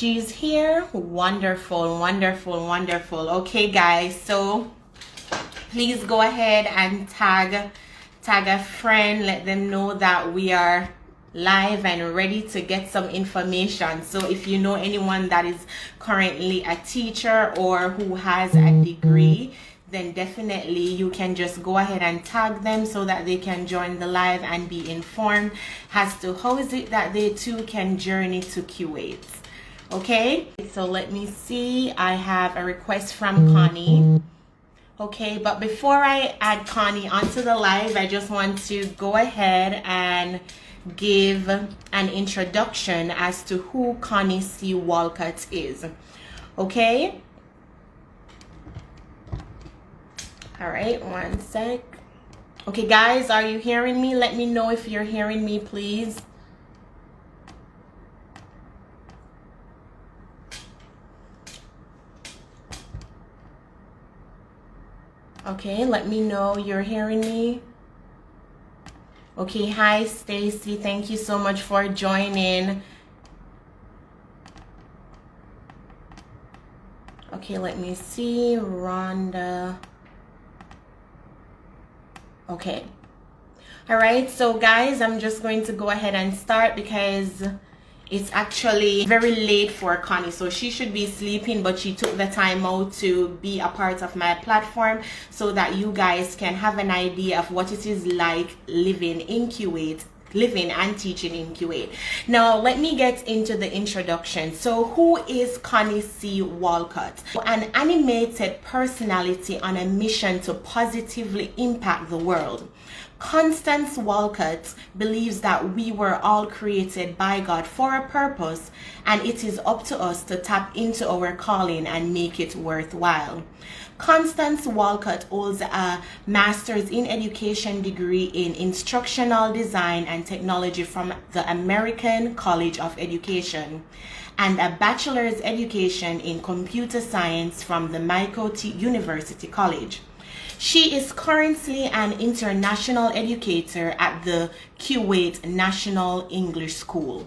She's here. Wonderful, wonderful, wonderful. Okay, guys, so please go ahead and tag a friend. Let them know that we are live and ready to get some information. So if you know anyone that is currently a teacher or who has a degree, then definitely you can just go ahead and tag them so that they can join the live and be informed as to how is it that they too can journey to Kuwait. Okay, so let me see. I have a request from Connie. Okay, but before I add Connie onto the live, I just want to go ahead and give an introduction as to who Connie C Walcott is. Okay? All right, one sec. Okay, guys, are you hearing me? Let me know if you're hearing me, please. Okay, let me know you're hearing me. Okay, hi Stacy, thank you so much for joining. Okay, let me see, Rhonda. Okay. All right, so guys, I'm just going to go ahead and start because it's actually very late for Connie, so she should be sleeping, but she took the time out to be a part of my platform so that you guys can have an idea of what it is like living in Kuwait, living and teaching in Kuwait. Now, let me get into the introduction. So, who is Connie C Walcott? An animated personality on a mission to positively impact the world. Constance Walcott believes that we were all created by God for a purpose, and it is up to us to tap into our calling and make it worthwhile. Constance Walcott holds a Master's in Education degree in Instructional Design and Technology from the American College of Education and a Bachelor's Education in Computer Science from the Michael University College. She is currently an international educator at the Kuwait National English School.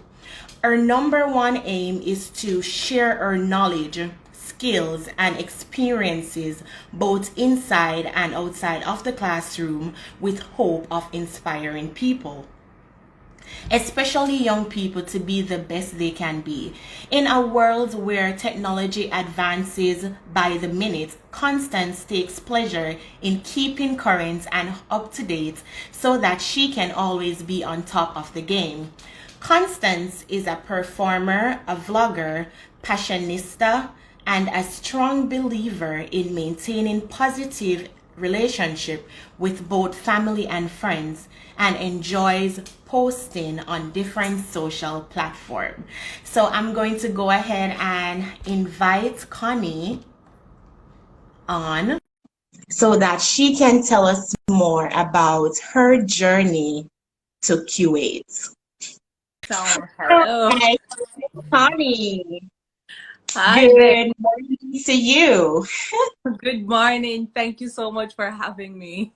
Her number one aim is to share her knowledge, skills, and experiences both inside and outside of the classroom with hope of inspiring people, especially young people, to be the best they can be. In a world where technology advances by the minute, Constance takes pleasure in keeping current and up to date so that she can always be on top of the game. Constance is a performer, a vlogger, passionista, and a strong believer in maintaining positive relationship with both family and friends, and enjoys posting on different social platforms. So I'm going to go ahead and invite Connie on so that she can tell us more about her journey to Kuwait. So, hello. Hi, Connie. Hi there. Good morning to you. Good morning. Thank you so much for having me.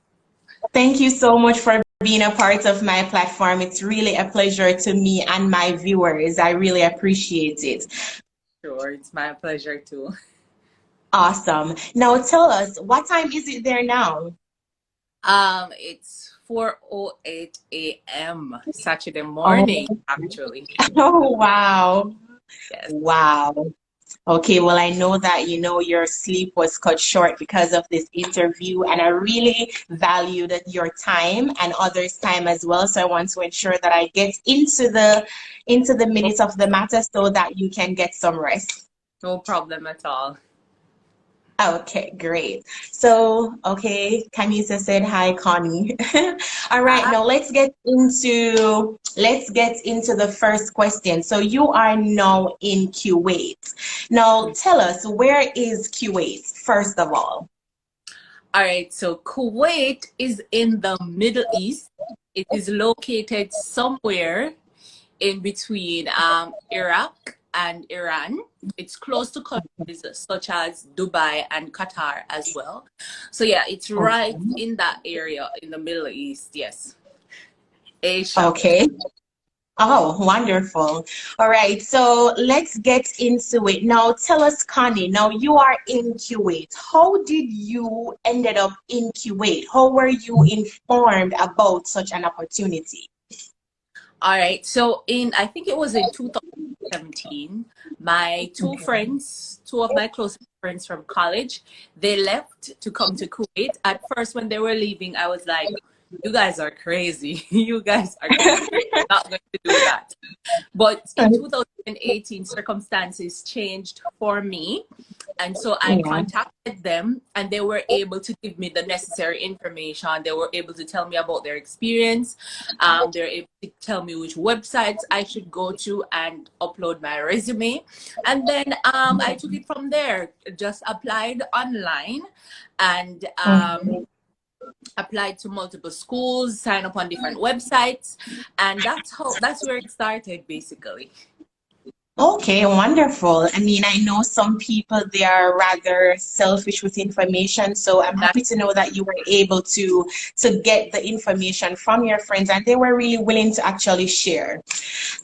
Thank you so much for being a part of my platform. It's really a pleasure to me and my viewers. I really appreciate it. Sure, it's my pleasure too. Awesome. Now tell us, what time is it there now? It's 4:08 a.m. Saturday Oh, morning, actually. oh wow. Yes. Wow. Okay, well, I know that your sleep was cut short because of this interview, and I really valued your time and others' time as well. So I want to ensure that I get into the minutes of the matter so that you can get some rest. No problem at all. Okay, great. So, okay, Camisa said hi, Connie. All right, Hi. now let's get into the first question. So you are now in Kuwait. Now tell us, where is Kuwait, first of all? All right, so Kuwait is in the Middle East. It is located somewhere in between Iraq and Iran. It's close to countries such as Dubai and Qatar as well. So yeah, it's right Okay. in that area in the Middle East. Yes, Asia. Okay. Oh, wonderful. All right, so let's get into it. Now, tell us, Connie, now you are in Kuwait. How did you ended up in Kuwait? How were you informed about such an opportunity? All right. So I think it was in 2017, my two of my closest friends from college, they left to come to Kuwait. At first, when they were leaving, I was like, you guys are crazy. You guys are crazy. You're not going to do that. But in 2018, circumstances changed for me. And so I Yeah. contacted them and they were able to give me the necessary information. They were able to tell me about their experience. They were able to tell me which websites I should go to and upload my resume. And then I took it from there, just applied online and applied to multiple schools, signed up on different websites. And that's where it started basically. Okay, wonderful. I mean, I know some people they are rather selfish with information, so I'm That, happy to know that you were able to get the information from your friends and they were really willing to actually share.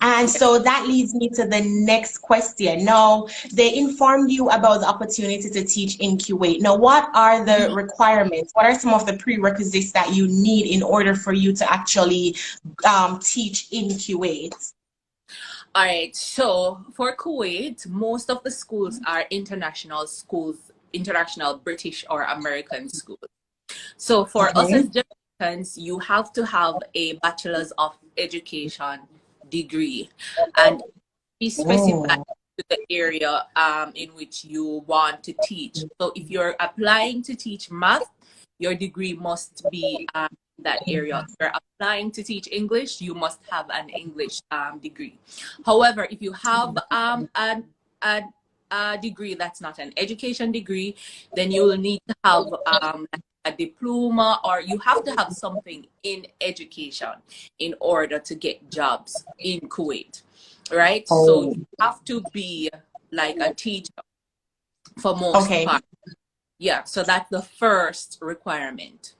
And so that leads me to the next question. Now, they informed you about the opportunity to teach in Kuwait. Now, what are the requirements? What are some of the prerequisites that you need in order for you to actually teach in Kuwait? all right, so for Kuwait, most of the schools are international schools, international British or American schools. So for us Okay. as Jamaicans, you have to have a Bachelor's of Education degree and be specified Oh, to the area in which you want to teach. So if you're applying to teach math, your degree must be in that area. If you're applying to teach English, you must have an English degree. However, if you have a, a degree that's not an education degree, then you will need to have a diploma or you have to have something in education in order to get jobs in Kuwait, right? So oh, you have to be like a teacher for most okay. part. Yeah, so that's the first requirement.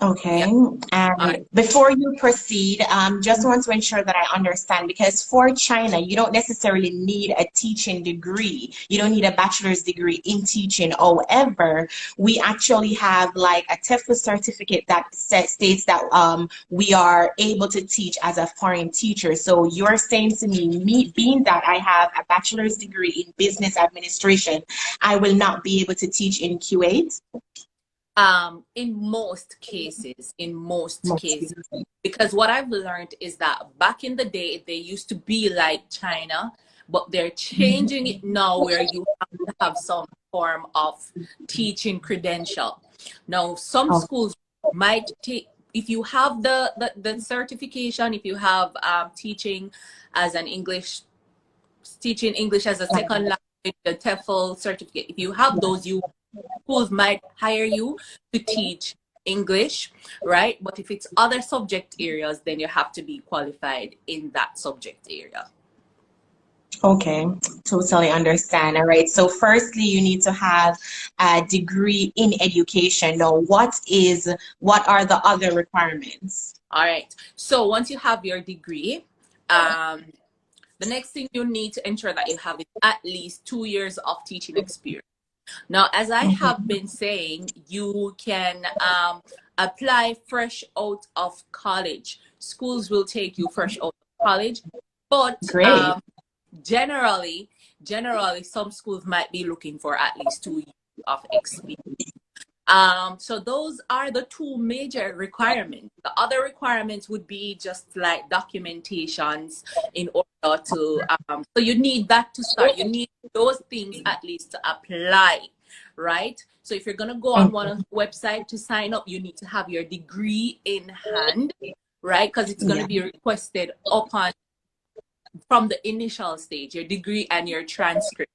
Yeah. Okay. All And right. before you proceed, just want to ensure that I understand because for China, you don't necessarily need a teaching degree. You don't need a bachelor's degree in teaching. However, we actually have like a TEFL certificate that states that we are able to teach as a foreign teacher. So you're saying to me, being that I have a bachelor's degree in business administration, I will not be able to teach in Kuwait? In most cases, because what I've learned is that back in the day, they used to be like China, but they're changing it now where you have to have some form of teaching credential. Now, some Oh, schools might take, if you have the certification, if you have teaching as an English, teaching English as a second language, the TEFL certificate, if you have those, you schools might hire you to teach English, right? But if it's other subject areas, then you have to be qualified in that subject area. okay, totally understand. All right. So firstly, you need to have a degree in education. Now, what are the other requirements? All right. So once you have your degree, um, the next thing you need to ensure that you have is at least 2 years of teaching experience. Now, as I have been saying, you can apply fresh out of college. Schools will take you fresh out of college, but Great. generally, some schools might be looking for at least 2 years of experience. So those are the two major requirements. The other requirements would be just like documentations in order to, so you need that to start. You need those things at least to apply, right? So if you're going to go on one of the website to sign up, you need to have your degree in hand, right? Because it's going to Yeah. be requested upon from the initial stage, your degree and your transcript,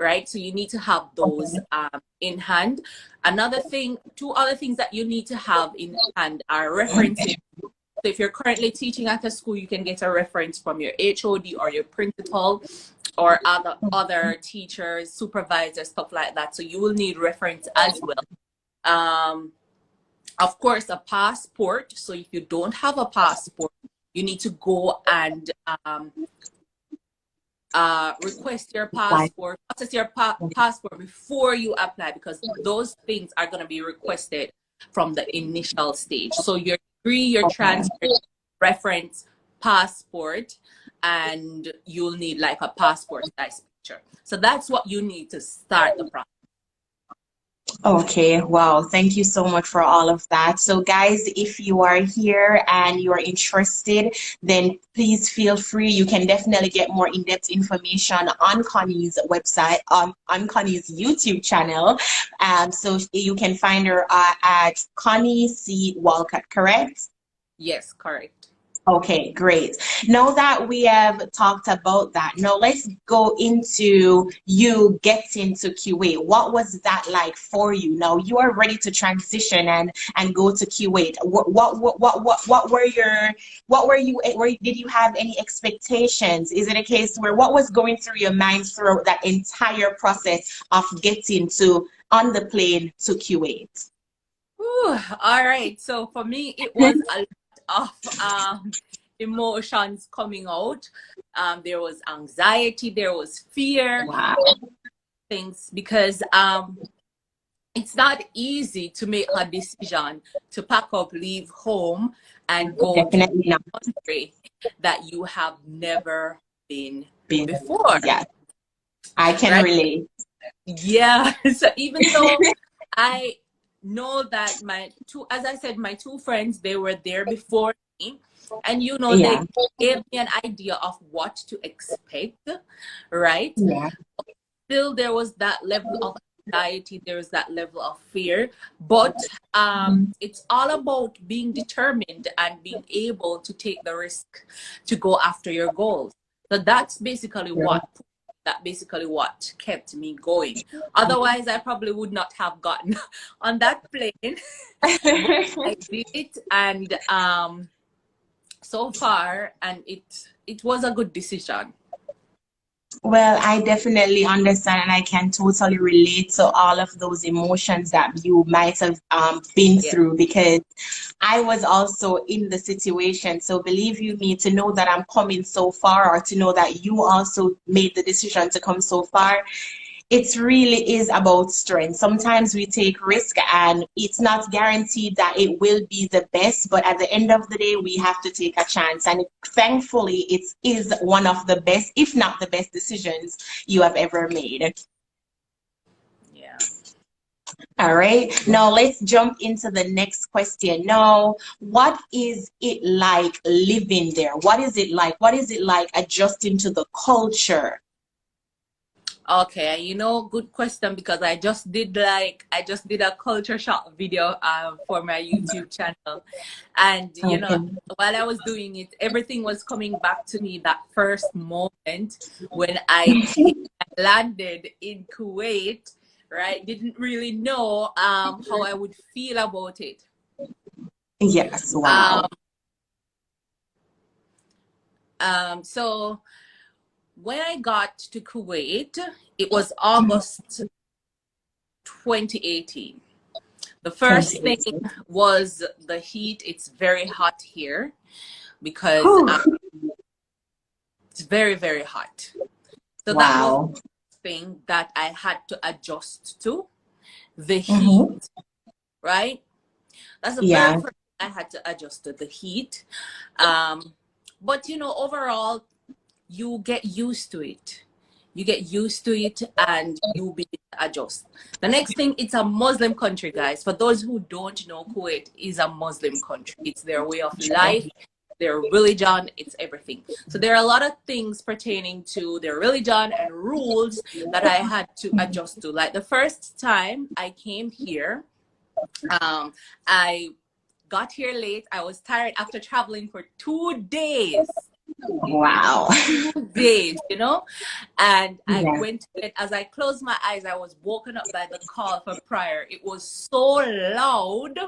right? So you need to have those in hand. Two other things that you need to have in hand are references. So if you're currently teaching at a school, you can get a reference from your HOD or your principal or other teachers, supervisors, stuff like that. So you will need reference as well. Of course, a passport. So if you don't have a passport, you need to go and request your Right. passport, process your passport before you apply, because those things are going to be requested from the initial stage. So your degree, your transcript, reference, passport, and you'll need like a passport size picture. So that's what you need to start the process. Okay, wow. Thank you so much for all of that. So guys, if you are here and you are interested, then please feel free. You can definitely get more in-depth information on Connie's website, on Connie's YouTube channel. So you can find her at Connie C Walcott, correct? Yes, correct. Okay, great. Now that we have talked about that, now let's go into you getting to Kuwait. What was that like for you? Now you are ready to transition and go to Kuwait. What were your did you have any expectations? Is it a case where what was going through your mind throughout that entire process of getting to on the plane to Kuwait? Whew, all right. So for me, it was a lot of emotions coming out. There was anxiety, there was fear, Wow. things, because it's not easy to make a decision to pack up, leave home, and go to Definitely not. a country that you have never been before. Yeah, I can Right? relate. Yeah. So even though I know that as I said, my two friends, they were there before me, and Yeah. they gave me an idea of what to expect, right? Yeah. Still, there was that level of anxiety, there was that level of fear, but it's all about being determined and being able to take the risk to go after your goals. So that's basically what kept me going. Otherwise, I probably would not have gotten on that plane. But I did it, and so far, and it was a good decision. Well, I definitely understand and I can totally relate to all of those emotions that you might have been Yeah. through, because I was also in the situation. So believe you me, to know that I'm coming so far, or to know that you also made the decision to come so far, it really is about strength. Sometimes we take risk and it's not guaranteed that it will be the best, but at the end of the day, we have to take a chance. And thankfully, it is one of the best, if not the best decisions you have ever made. Yeah. All right, now let's jump into the next question. Now, what is it like living there? What is it like? What is it like adjusting to the culture? Okay, good question, because I just did a culture shock video for my YouTube channel, and Okay. while I was doing it, everything was coming back to me, that first moment when I landed in Kuwait, right? Didn't really know how I would feel about it. Yes, wow. So when I got to Kuwait, it was August 2018. The first thing was the heat. It's very hot here because it's very, very hot. So that was Wow. the thing that I had to adjust to, the heat, right? That's the very first thing I had to adjust to, the heat. But overall, you get used to it. You get used to it and you begin to adjust. The next thing, it's a Muslim country, guys. For those who don't know, Kuwait is a Muslim country. It's their way of life, their religion, it's everything. So there are a lot of things pertaining to their religion and rules that I had to adjust to. Like the first time I came here, I got here late. I was tired after traveling for 2 days. Wow. 2 days, and I went to bed. As I closed my eyes, I was woken up by the call for prayer. It was so loud.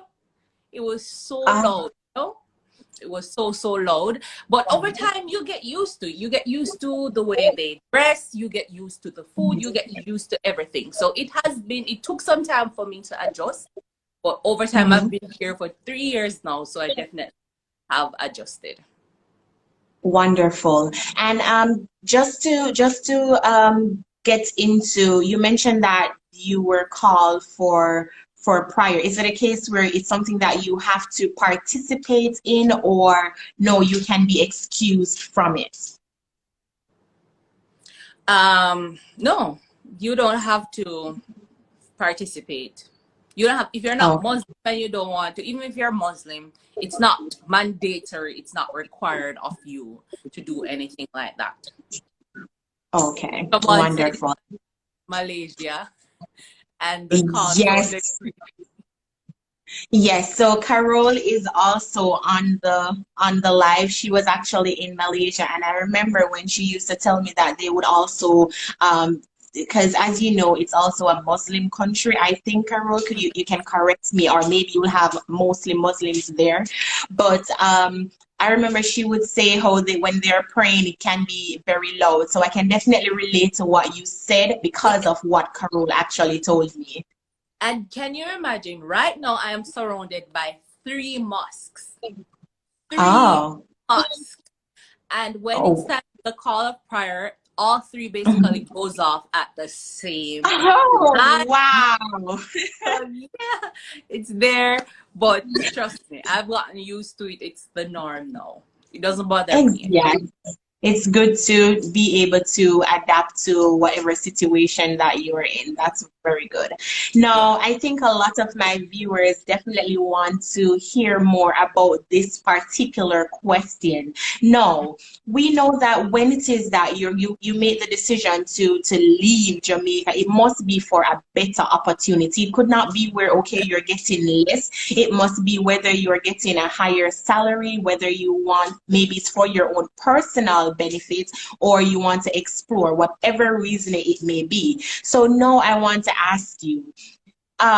It was so loud, It was so loud. But over time, you get used to it. You get used to the way they dress. You get used to the food. You get used to everything. So it took some time for me to adjust. But over time, I've been here for 3 years now. So I definitely have adjusted. Wonderful. And just to get into, you mentioned that you were called for prior. Is it a case where it's something that you have to participate in, or no, you can be excused from it? No, you don't have to participate. You don't have, if you're not Oh, Muslim and you don't want to, even if you're Muslim, it's not mandatory, it's not required of you to do anything like that. okay. Someone said Wonderful. Malaysia and the call sounded Yes. Yes, so Carol is also on the live. She was actually in Malaysia, and I remember when she used to tell me that they would also because as you know, it's also a Muslim country. I think Carol, could you can correct me, or maybe you'll have mostly Muslims there. But I remember she would say how they when they're praying it can be very loud. So I can definitely relate to what you said because of what Carol actually told me. And can you imagine, right now I am surrounded by three mosques. Three Oh. mosques. And when it's Oh. time for the call of prayer, all three basically goes off at the same Oh, time. wow. So yeah, it's there. But trust me, I've gotten used to it. It's the norm now. It doesn't bother me. Yeah, it's good to be able to adapt to whatever situation that you're in. That's very good. Yeah. Now, I think a lot of my viewers definitely want to hear more about this particular question. Now, we know that when it is that you make the decision to leave Jamaica, it must be for a better opportunity. It could not be where, okay, you're getting less. It must be whether you're getting a higher salary, whether you want, maybe it's for your own personal benefits, or you want to explore, whatever reason it may be. So now I want to ask you,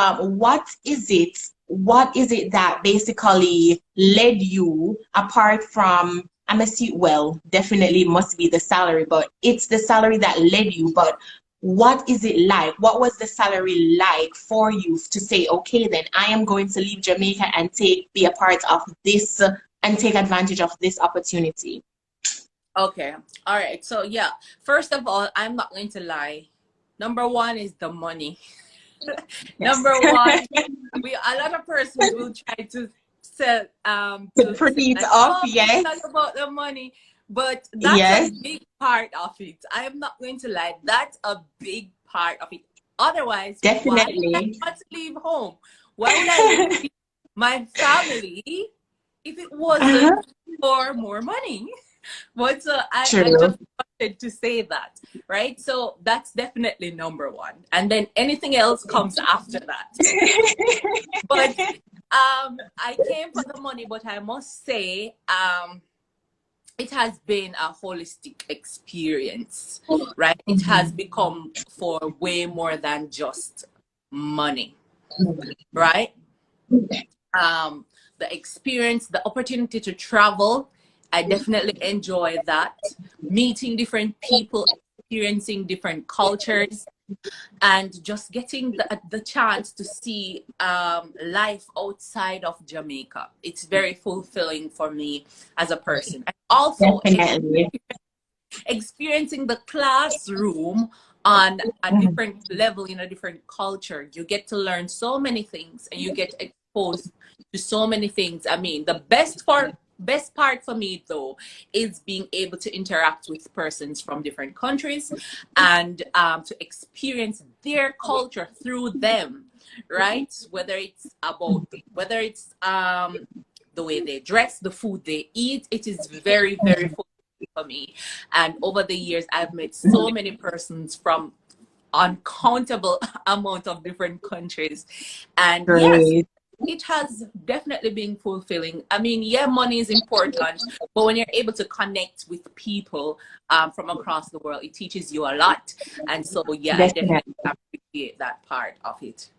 what is it that basically led you apart from, I'm assuming, well, definitely must be the salary, but it's the salary that led you, but what is it like? What was the salary like for you to say, okay, then I am going to leave Jamaica and be a part of this and take advantage of this opportunity? Okay. All right. So yeah, first of all, I'm not going to lie. Number one is the money. Yes. Number one, a lot of persons will try to sell To to say pretty it like, up, oh, it's yes, not about the money, but that's a yes, big part of it. I am not going to lie, that's a big part of it. Otherwise, why would I definitely. want to leave home? Why would I leave my family if it Uh-huh. wasn't for more money? But I True. just wanted to say that, right? So that's definitely number one. And then anything else comes after that. But I came for the money, but I must say, it has been a holistic experience, right? It has become for way more than just money, right? um, the experience, the opportunity to travel. I definitely enjoy that. Meeting different people, experiencing different cultures, and just getting the chance to see life outside of Jamaica. It's very fulfilling for me as a person. And also Definitely. experiencing the classroom on a different level in a different culture. You get to learn so many things and you get exposed to so many things. I mean, the best part for me though is being able to interact with persons from different countries and to experience their culture through them, right? Whether it's the way they dress, the food they eat, it is very, very for me. And over the years, I've met so many persons from uncountable amount of different countries. And yes, Great. it has definitely been fulfilling. I mean, yeah, money is important, but when you're able to connect with people from across the world, it teaches you a lot. And so, yeah, I Definitely. definitely appreciate that part of it.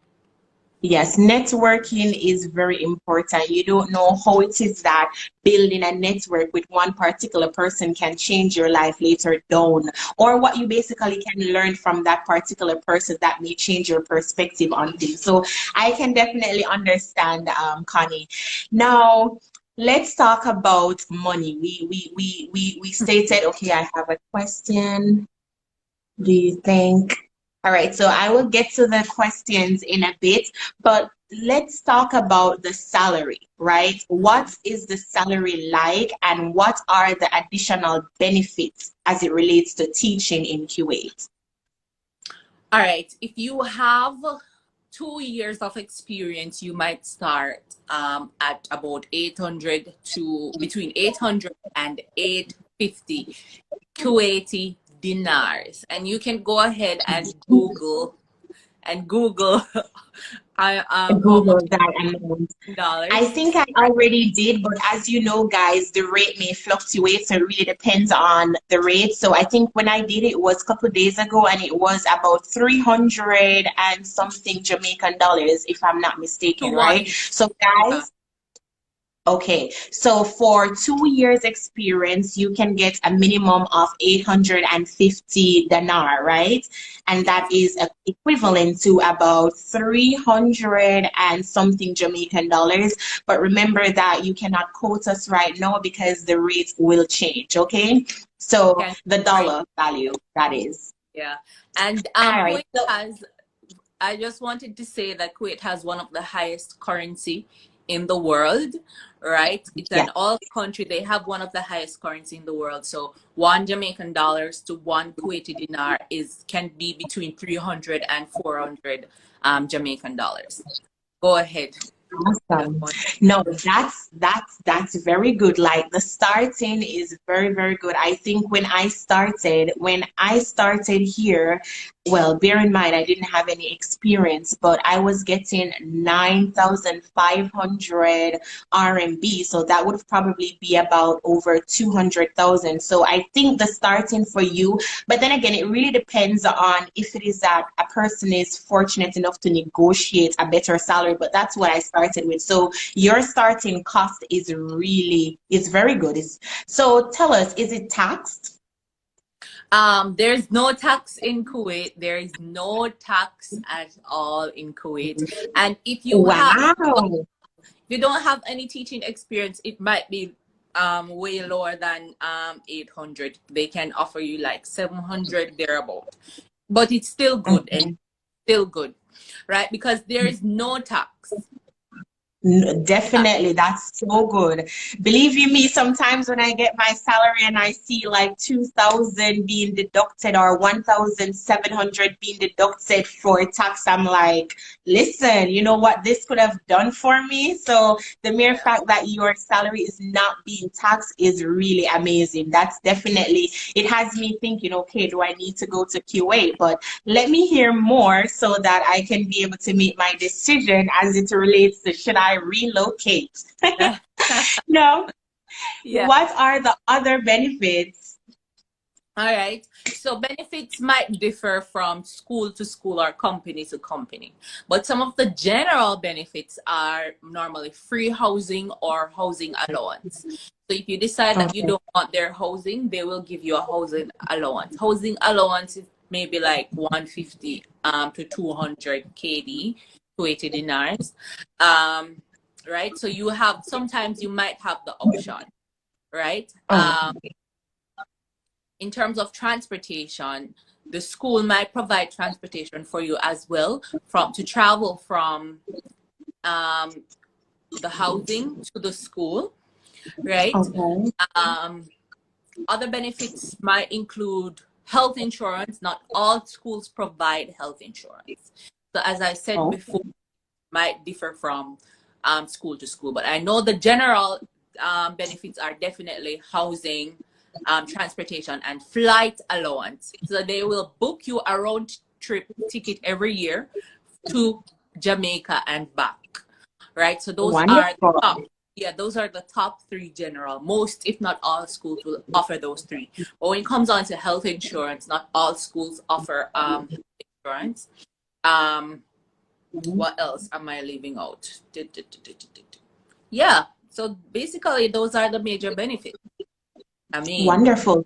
Yes, networking is very important. You don't know how it is that building a network with one particular person can change your life later down, or what you basically can learn from that particular person that may change your perspective on things. So I can definitely understand, Connie. Now, let's talk about money. We stated, okay, I have a question. Do you think? All right, so I will get to the questions in a bit, but let's talk about the salary, right? What is the salary like, and what are the additional benefits as it relates to teaching in Kuwait? All right. If you have 2 years of experience, you might start at about 800 to between 800 and 850 Kuwaiti dinars. And you can go ahead and Google how much Google that amount. I dollars. think I already did, but as you know, guys, the rate may fluctuate, so it really depends on the rate. So I think when I did it was a couple of days ago, and it was about 300 and something Jamaican dollars, if I'm not To mistaken, right? one. So Yeah. guys, okay, so for 2 years experience, you can get a minimum of 850 dinar, right? And Yes. that is equivalent to about 300 and something Jamaican dollars. But remember that you cannot quote us right now because the rate will change, okay? So Can the right. dollar value, that is. Yeah. And All right, Kuwait so has I just wanted to say that Kuwait has one of the highest currency in the world, right? It's yeah. an oil country. They have one of the highest currency in the world. So one Jamaican dollars to one Kuwaiti dinar can be between 300 and 400 Jamaican dollars. Go ahead. Just Awesome. one. No, that's very good. Like the starting is very, very good. I think when I started here, well, bear in mind I didn't have any experience, but I was getting 9,500 RMB. So that would probably be about over 200,000. So I think the starting for you, but then again, it really depends on if it is that a person is fortunate enough to negotiate a better salary, but that's what I started with. So your starting cost is very good. So tell us, is it taxed? There's no tax in Kuwait. There is no tax at all in Kuwait. And Wow. if you don't have any teaching experience, it might be way lower than 800. They can offer you like 700 thereabout, but it's still good and still good, right? Because there is no tax. Definitely, that's so good. Believe you me, sometimes when I get my salary and I see like 2,000 being deducted or 1,700 being deducted for tax, I'm like, listen, you know what this could have done for me? So the mere Yeah. fact that your salary is not being taxed is really amazing. That's definitely, it has me thinking, okay, do I need to go to Kuwait? But let me hear more so that I can be able to make my decision as it relates to should I relocate? No. Yeah. What are the other benefits? All right. So benefits might differ from school to school or company to company. But some of the general benefits are normally free housing or housing allowance. So if you decide that you Okay. don't want their housing, they will give you a housing allowance. Housing allowance is maybe like 150 to 200 KD, 280 dinars. Right? So sometimes you might have the option, right? Oh, In terms of transportation, the school might provide transportation for you as well to travel from um, the housing to the school, right? okay. Um, Other benefits might include health insurance. Not all schools provide health insurance. So as I said Oh, before, might differ from school to school, but I know the general benefits are definitely housing, transportation, and flight allowance. So they will book you a round trip ticket every year to Jamaica and back, right? So those are the wonderful. top. Yeah, those are the top three general. Most, if not all, schools will offer those three. But when it comes on to health insurance, not all schools offer health insurance. Um, what else am I leaving out? Yeah. So basically, those are the major benefits. I mean, Wonderful.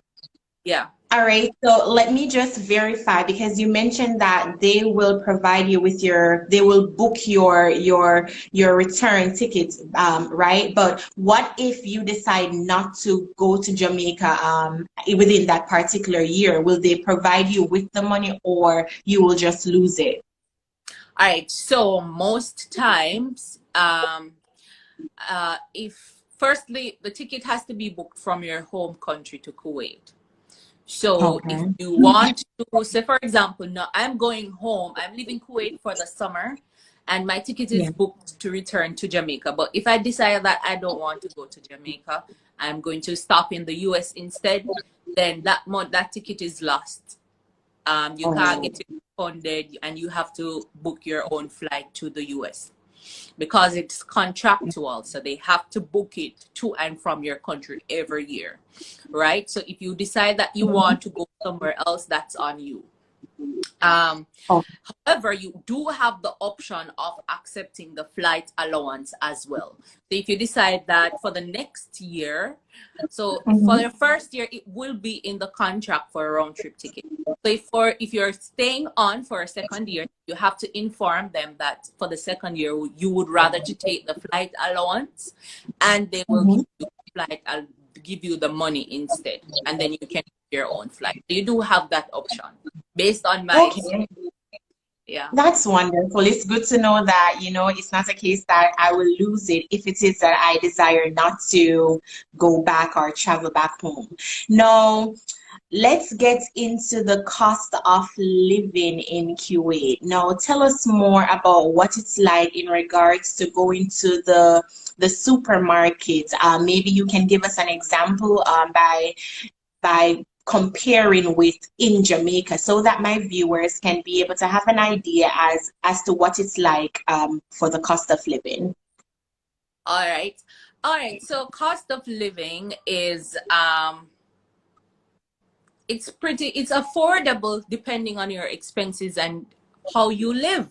yeah. All right, so let me just verify because you mentioned that they will provide you with they will book your return tickets, right? But what if you decide not to go to Jamaica within that particular year? Will they provide you with the money or you will just lose it? All right, so most times, if firstly the ticket has to be booked from your home country to Kuwait. So if Okay. you want to, say for example, now I'm going home, I'm leaving Kuwait for the summer, and my ticket is Yeah. booked to return to Jamaica. But if I decide that I don't want to go to Jamaica, I'm going to stop in the US instead, then that month that ticket is lost. You can't Oh, get it refunded, and you have to book your own flight to the US because it's contractual. So they have to book it to and from your country every year, right? So if you decide that you want to go somewhere else, that's on you. Um, oh, However, you do have the option of accepting the flight allowance as well. So if you decide that for the next year, so for mhm. the first year, it will be in the contract for a round trip ticket. So if you're staying on for a second year, you have to inform them that for the second year, you would rather to take the flight allowance, and they will give Mhm. you flight, I'll give you the money instead, and then you can book your own flight. So you do have that option based on my experience. Okay. Yeah. That's wonderful. It's good to know that, it's not a case that I will lose it if it is that I desire not to go back or travel back home. Now, let's get into the cost of living in Kuwait. Now, tell us more about what it's like in regards to going to the supermarket. Maybe you can give us an example by comparing with in Jamaica so that my viewers can be able to have an idea as to what it's like for the cost of living. All right. All right. So cost of living is it's affordable depending on your expenses and how you live.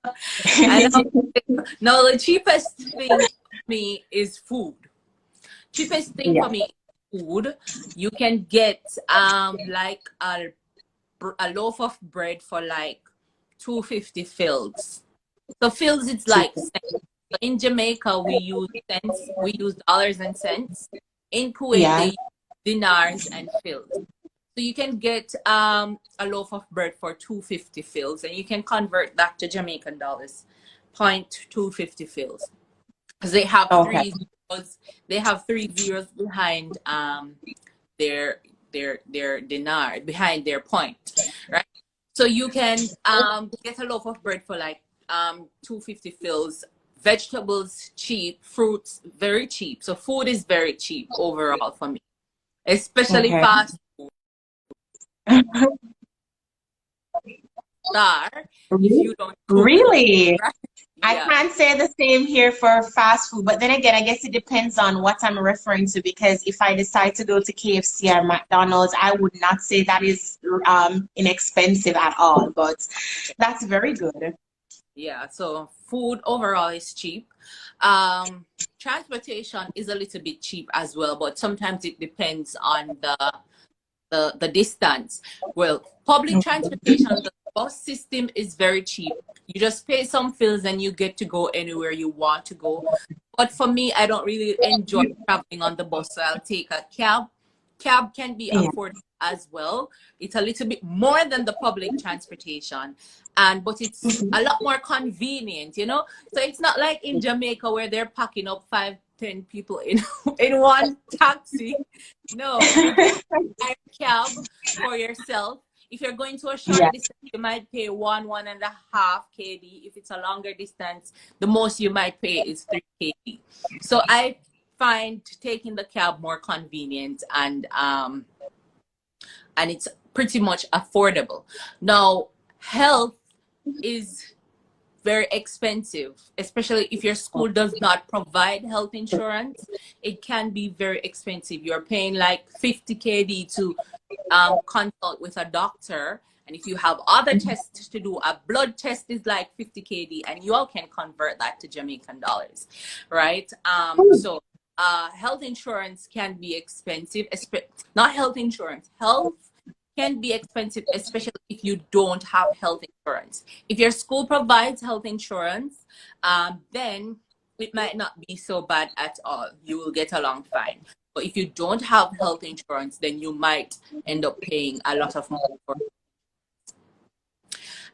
And now the cheapest thing for me is food. Cheapest thing Yeah. for me is food. You can get like a loaf of bread for like 250 fils. So fils it's To, like cents. So in Jamaica we use cents, we use dollars and cents. In Kuwait they yeah. use dinars and fils. So you can get a loaf of bread for 250 fils, and you can convert that to Jamaican dollars, 0.250 fils. Because they have Okay. three zeros, they have three zeros behind their their dinar, behind their point, right? So you can get a loaf of bread for like 250 fils. Vegetables cheap, fruits very cheap. So food is very cheap overall for me, especially Okay. fast star if you don't cook, Really? right? I Yeah. can't say the same here for fast food, but then again, I guess it depends on what I'm referring to because if I decide to go to KFC or McDonald's, I would not say that is inexpensive at all, but that's very good. Yeah. So food overall is cheap. Um, Transportation is a little bit cheap as well, but sometimes it depends on the distance. Well, public transportation, the bus system is very cheap. You just pay some fees and you get to go anywhere you want to go. But for me, I don't really enjoy traveling on the bus, so I'll take a cab. Cab can be Yeah. affordable as well. It's a little bit more than the public transportation, and but it's a lot more convenient, you know. So it's not like in Jamaica where they're packing up 5, 10 people in in one taxi. No, you get a cab for yourself. If you're going to a short Yeah. distance, you might pay 1.5 kd. If it's a longer distance, the most you might pay is 3 kd. So I find taking the cab more convenient, and it's pretty much affordable. Now, health is very expensive, especially if your school does not provide health insurance. It can be very expensive. You're paying like 50 kd to consult with a doctor. And if you have other tests to do, a blood test is like 50 kd, and you all can convert that to Jamaican dollars, right? So health insurance can be expensive. Not health insurance. Health can be expensive, especially if you don't have health insurance. If your school provides health insurance, then it might not be so bad at all. You will get along fine. But if you don't have health insurance, then you might end up paying a lot of money for it.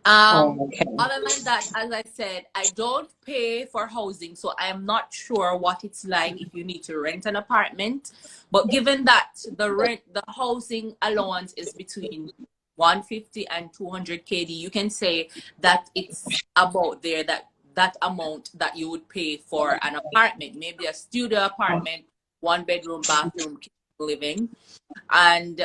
Okay. Other than that, as I said, I don't pay for housing, so I am not sure what it's like if you need to rent an apartment. But given that the housing allowance is between 150 and 200 KD, you can say that it's about there, that amount that you would pay for an apartment, maybe a studio apartment, 1 bedroom, bathroom, kitchen, living, and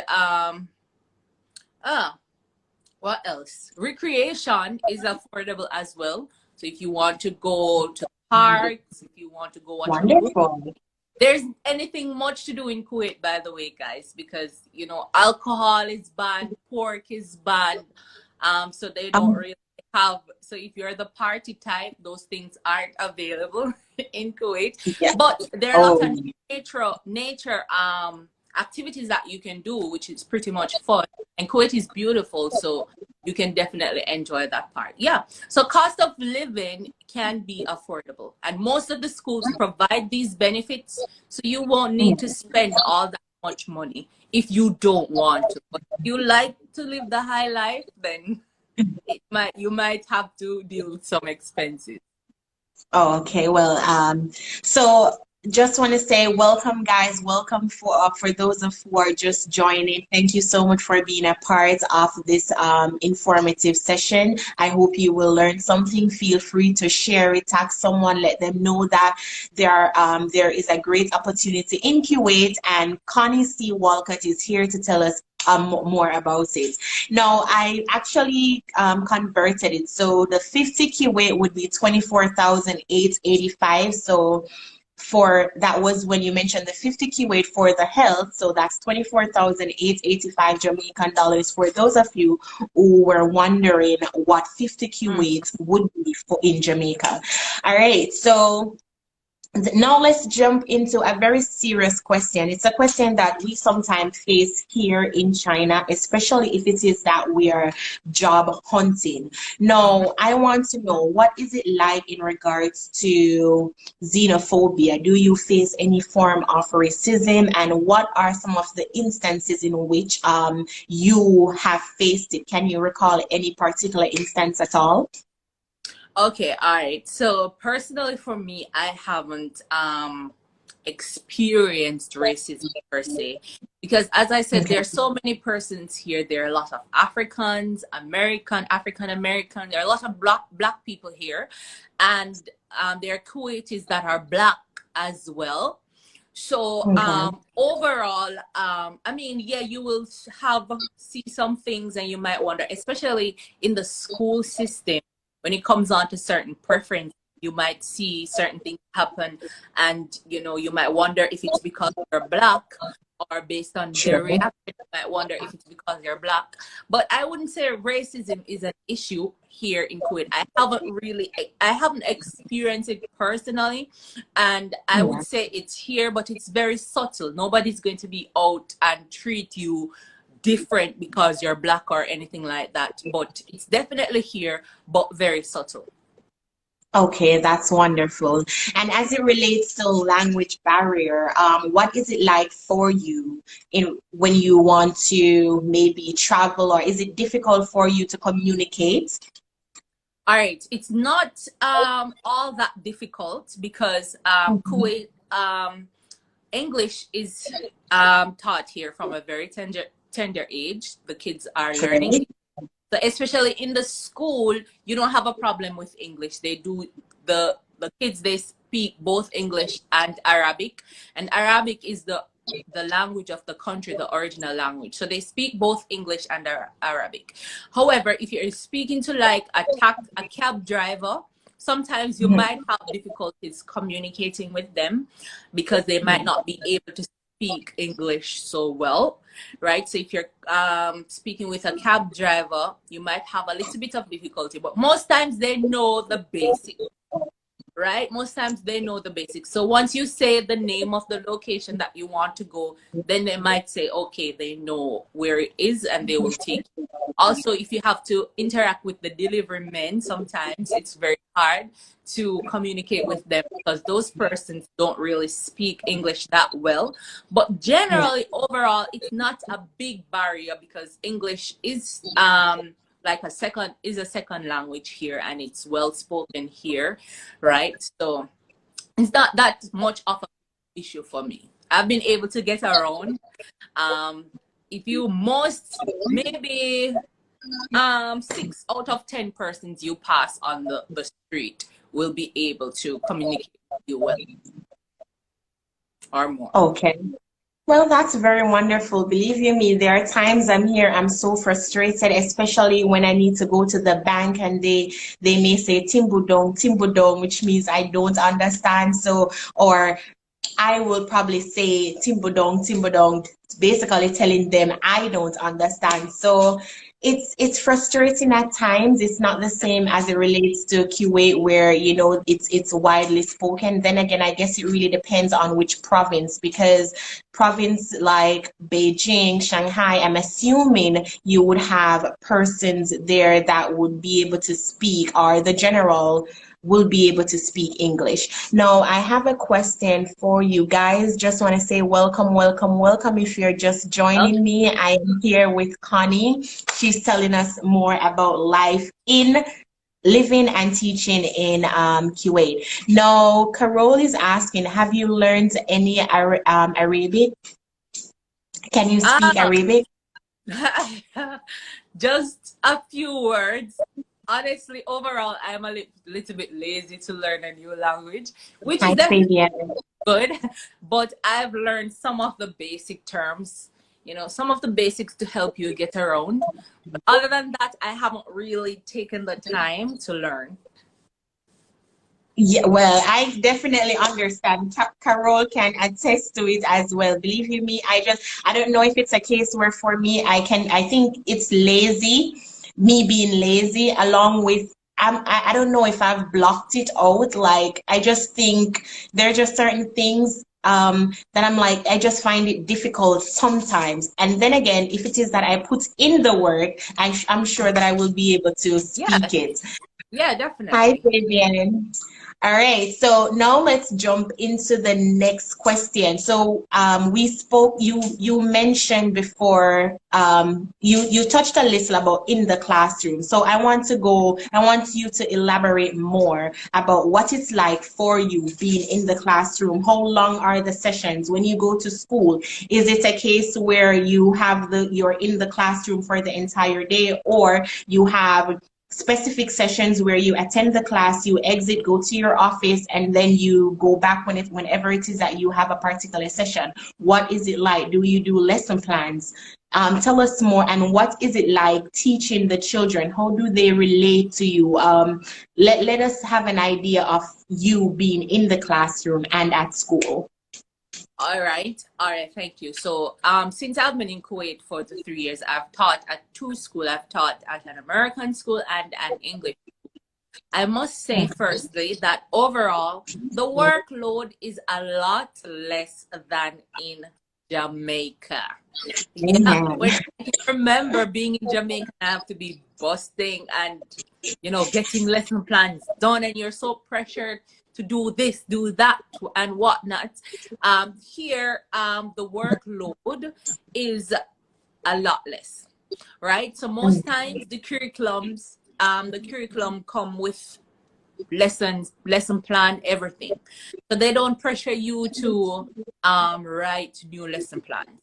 what else? Recreation is affordable as well. So if you want to go to parks, if you want to go watch a movie, Wonderful. there's anything much to do in Kuwait, by the way, guys, because alcohol is banned, pork is banned. So they don't really have. So if you're the party type, those things aren't available in Kuwait. Yeah. But there are lots of nature activities that you can do, which is pretty much fun. And Kuwait is beautiful, so you can definitely enjoy that part. Yeah. So cost of living can be affordable, and most of the schools provide these benefits, so you won't need to spend all that much money if you don't want to. But if you like to live the high life, then you might have to deal with some expenses. Oh, okay. Well, so just want to say welcome, guys. Welcome for those of who are just joining. Thank you so much for being a part of this informative session. I hope you will learn something. Feel free to share it, tag someone, let them know that there is a great opportunity in Kuwait, and Connie C Walcott is here to tell us more about it. Now, I actually converted it. So the 50 Kuwait would be 24,885. So that was when you mentioned the 50 Kuwait for the health. So that's 24,885 Jamaican dollars for those of you who were wondering what 50 Kuwait would be in Jamaica. All right. So now let's jump into a very serious question. It's a question that we sometimes face here in China, especially if it is that we are job hunting. Now, I want to know, what is it like in regards to xenophobia? Do you face any form of racism, and what are some of the instances in which you have faced it? Can you recall any particular instance at all? Okay, all right. So personally for me, I haven't experienced racism per se, because as I said, there are so many persons here. There are a lot of African American. There are a lot of black people here, and there are Kuwaitis that are black as well. So overall, I mean, yeah, you will see some things, and you might wonder, especially in the school system. When it comes on to certain preference, you might see certain things happen, and you might wonder if it's because you're black, or based on their reaction, you might wonder if it's because you're black. But I wouldn't say racism is an issue here in Kuwait. I haven't experienced it personally, and I would say it's here, but it's very subtle. Nobody's going to be out and treat you different because you're black or anything like that, but it's definitely here, but very subtle. Okay, that's wonderful. And as it relates to language barrier, what is it like for you when you want to maybe travel, or is it difficult for you to communicate? All right, it's not all that difficult, because Kuwait English is taught here from a very tender age. The kids are learning. So especially in the school, you don't have a problem with English. They do, the kids, they speak both English and Arabic, and Arabic is the language of the country, the original language. So they speak both English and Arabic. However, if you're speaking to like a cab driver, sometimes you might have difficulties communicating with them, because they might not be able to speak English so well, right? So if you're speaking with a cab driver, you might have a little bit of difficulty, but most times they know the basics, right? Most times they know the basics. So once you say the name of the location that you want to go, then they might say, okay, they know where it is and they will take you. Also, if you have to interact with the delivery men, sometimes it's very hard to communicate with them because those persons don't really speak English that well. But generally, overall, it's not a big barrier because English is like a second language here, and it's well spoken here, right? So it's not that much of an issue for me. I've been able to get around. If you maybe 6 out of 10 persons you pass on the street will be able to communicate with you well or more. Okay. Well, that's very wonderful. Believe you me, there are times I'm so frustrated, especially when I need to go to the bank and they may say Timbudong, Timbudong, which means I don't understand. So, or I will probably say Timbudong, Timbudong, basically telling them I don't understand. So it's frustrating at times. It's not the same as it relates to Kuwait, where it's widely spoken. Then again, I guess it really depends on which province, because province like Beijing, Shanghai, I'm assuming you would have persons there that would be able to speak, or the general will be able to speak English. Now, I have a question for you guys. Just want to say welcome, welcome, welcome. If you're just joining me, I am here with Connie. She's telling us more about life in living and teaching in Kuwait. Now, Carol is asking, have you learned any Arabic? Can you speak Arabic? Just a few words. Honestly, overall, I'm a little bit lazy to learn a new language, which is definitely good. But I've learned some of the basic terms, some of the basics to help you get around. But other than that, I haven't really taken the time to learn. Yeah, well, I definitely understand. Carol can attest to it as well. Believe you me, I don't know if it's a case where for me, I think it's me being lazy, along with, I don't know if I've blocked it out. Like, I just think there are just certain things that I'm like, I just find it difficult sometimes. And then again, if it is that I put in the work, I'm sure that I will be able to speak it. Yeah, definitely. Hi, Fabian. All right, so now let's jump into the next question. So we spoke, you mentioned before, you touched a little about in the classroom. So I want you to elaborate more about what it's like for you being in the classroom. How long are the sessions when you go to school? Is it a case where you're in the classroom for the entire day, or you have specific sessions where you attend the class, you exit, go to your office, and then you go back whenever it is that you have a particular session? What is it like? Do you do lesson plans? Tell us more. And what is it like teaching the children? How do they relate to you? Let us have an idea of you being in the classroom and at school. All right, thank you. So since I've been in Kuwait for the 3 years, I've taught at 2 schools. I've taught at an American school and an English school. I must say firstly that overall the workload is a lot less than in Jamaica. When I remember being in Jamaica, I have to be busting and getting lesson plans done, and you're so pressured to do this, do that, and whatnot. Here, the workload is a lot less, right? So most times the curriculum come with lesson plan, everything. So they don't pressure you to write new lesson plans,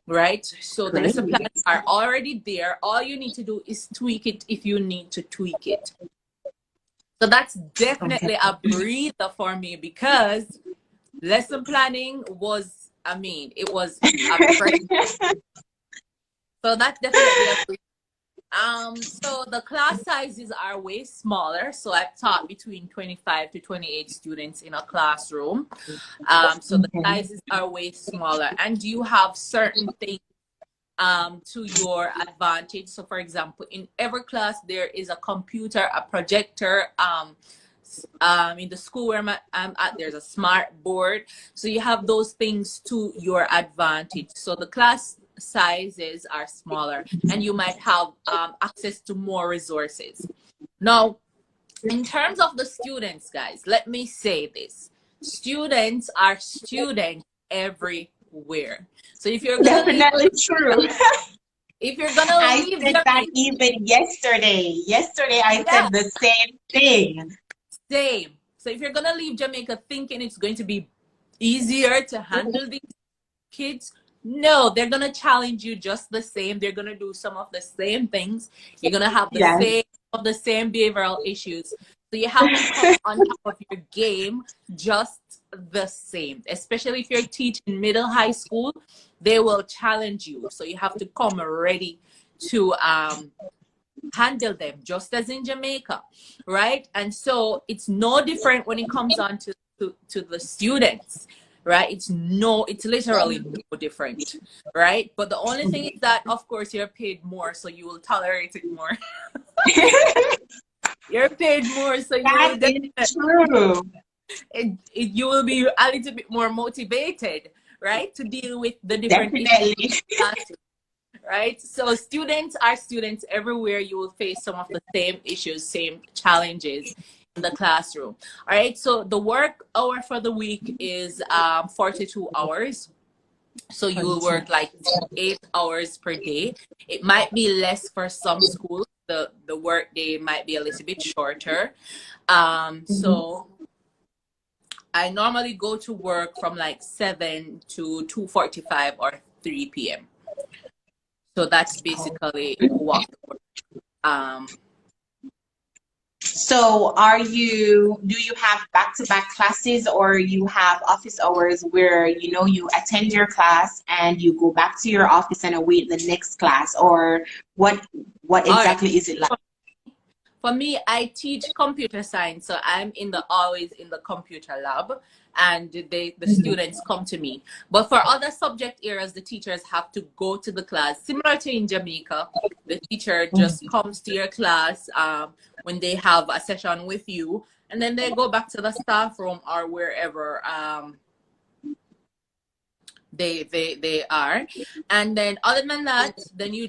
right? So the lesson plans are already there. All you need to do is tweak it if you need to tweak it. So that's definitely a breather for me, because lesson planning was, it was a pressure. So that's definitely a breather. So the class sizes are way smaller. So I've taught between 25 to 28 students in a classroom. So the sizes are way smaller, and you have certain things to your advantage. So for example, in every class there is a computer, a projector, In the school where I'm at, there's a smart board. So you have those things to your advantage. So the class sizes are smaller and you might have access to more resources. Now, in terms of the students, guys, let me say this. Students are students everywhere. So if you're gonna leave, Definitely true. if you're gonna I leave said that Jamaica, even yesterday. Yesterday, I yeah, said the same thing. same. So if you're gonna leave Jamaica thinking it's going to be easier to handle these kids, no, they're gonna challenge you just the same. They're gonna do some of the same things. You're gonna have Yes. the same behavioral issues. So you have to come on top of your game just the same. Especially if you're teaching middle high school, they will challenge you. So you have to come ready to handle them, just as in Jamaica, right? And so it's no different when it comes on to the students, right? It's literally no different, right? But the only thing is that, of course, you're paid more, so you will tolerate it more. You're paid more, so you will That is true. you will be a little bit more motivated, right, to deal with the different Definitely. issues, right? So students are students everywhere. You will face some of the same issues, same challenges in the classroom. All right. So the work hour for the week is 42 hours. So you will work like 8 hours per day. It might be less for some schools. The work day might be a little bit shorter. So I normally go to work from like 7 to 2:45 or 3 p.m. So that's basically what. So do you have back-to-back classes, or you have office hours where, you attend your class and you go back to your office and await the next class, or what exactly is it like? For me, I teach computer science, so I'm always in the computer lab, and the students come to me. But for other subject areas, the teachers have to go to the class. Similar to in Jamaica, the teacher just comes to your class when they have a session with you, and then they go back to the staff room or wherever they are. And then other than that, then you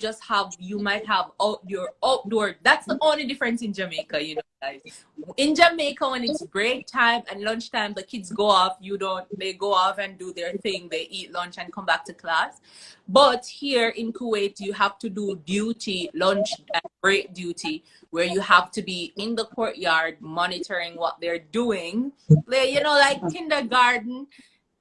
might have your outdoor. That's the only difference in Jamaica, guys. In Jamaica, when it's break time and lunchtime, the kids go off. They go off and do their thing. They eat lunch and come back to class. But here in Kuwait, you have to do lunch and break duty, where you have to be in the courtyard monitoring what they're doing. Like kindergarten.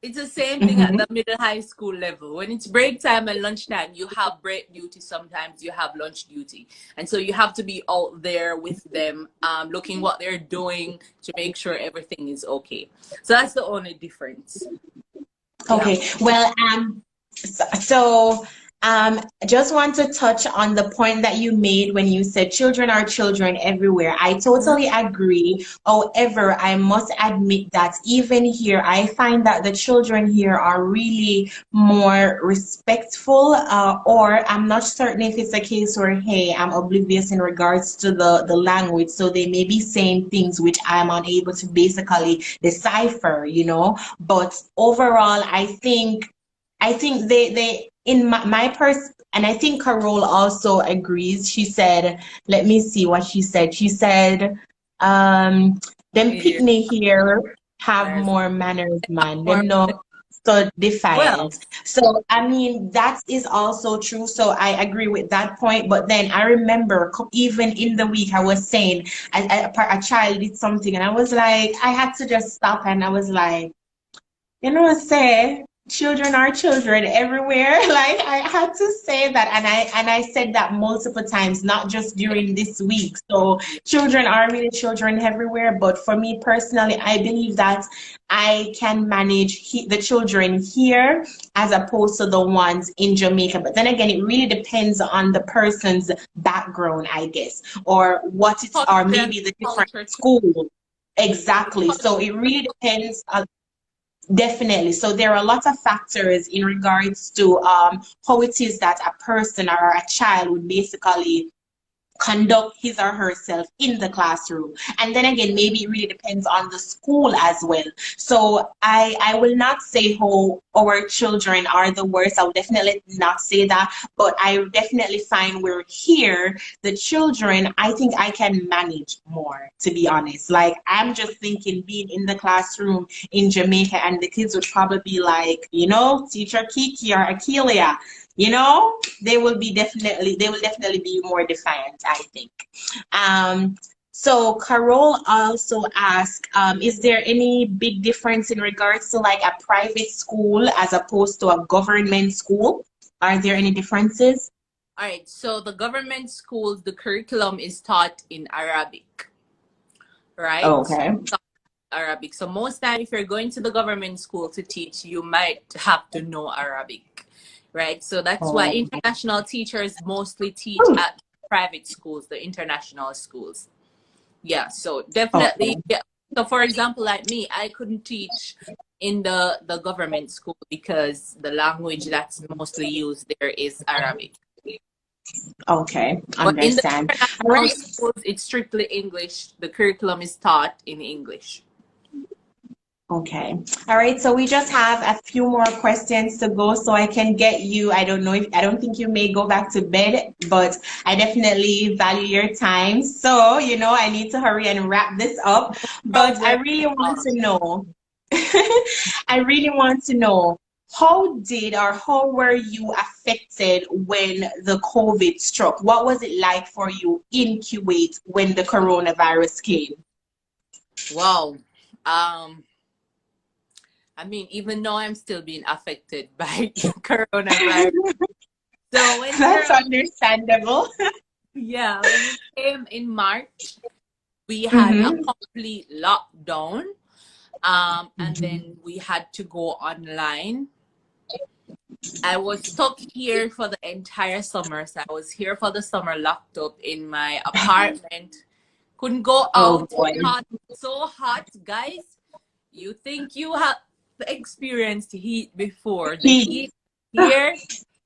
It's the same thing at the middle high school level. When it's break time and lunchtime, you have break duty. Sometimes you have lunch duty. And so you have to be out there with them, looking what they're doing to make sure everything is okay. So that's the only difference. Okay. Yeah. Well, I just want to touch on the point that you made when you said children are children everywhere. I totally agree. However, I must admit that even here, I find that the children here are really more respectful, or I'm not certain if it's a case where, hey, I'm oblivious in regards to the language. So they may be saying things which I'm unable to basically decipher, But overall, I think they in my and I think Carol also agrees. She said, let me see what she said. She said, them picnic here have more manners, man. Them not so defiant. So I mean, that is also true. So I agree with that point. But then I remember even in the week I was saying a child did something, and I was like, I had to just stop, and I was like, say children are children everywhere. Like, I had to say that, and I said that multiple times, not just during this week. So children are really children everywhere. But for me personally, I believe that I can manage the children here as opposed to the ones in Jamaica. But then again, it really depends on the person's background, I guess, or what it's, or maybe the different school. Exactly. So it really depends on. Definitely. So there are a lot of factors in regards to how it is that a person or a child would basically conduct his or herself in the classroom. And then again, maybe it really depends on the school as well. So I will not say how our children are the worst. I will definitely not say that, but I definitely find we're here, the children, I think I can manage more, to be honest. Like, I'm just thinking being in the classroom in Jamaica, and the kids would probably be like, you know, teacher Kiki or Akelia, you know, they will definitely be more defiant, I think. So Carol also asked, is there any big difference in regards to like a private school as opposed to a government school? Are there any differences? All right, so the government schools, the curriculum is taught in Arabic, right? Okay. Arabic. So most time, if you're going to the government school to teach, you might have to know Arabic, right? So that's why international teachers mostly teach at private schools, the international schools. Yeah, so definitely. Okay. Yeah. So for example, like me, I couldn't teach in the government school because the language that's mostly used there is Arabic. Okay, But in the understand. All international right. schools, it's strictly English. The curriculum is taught in English. Okay. All right. So we just have a few more questions to go so I can get you. I don't think you may go back to bed, but I definitely value your time. So, you know, I need to hurry and wrap this up. But I really want to know, I really want to know, how were you affected when the COVID struck? What was it like for you in Kuwait when the coronavirus came? Wow. I mean, even though I'm still being affected by coronavirus. So when That's understandable. yeah, when it came in March, we had a complete lockdown. And then we had to go online. I was stuck here for the entire summer. So I was here for the summer, locked up in my apartment. Couldn't go out. Oh boy. So hot, guys. You think you have experienced heat before? The heat here,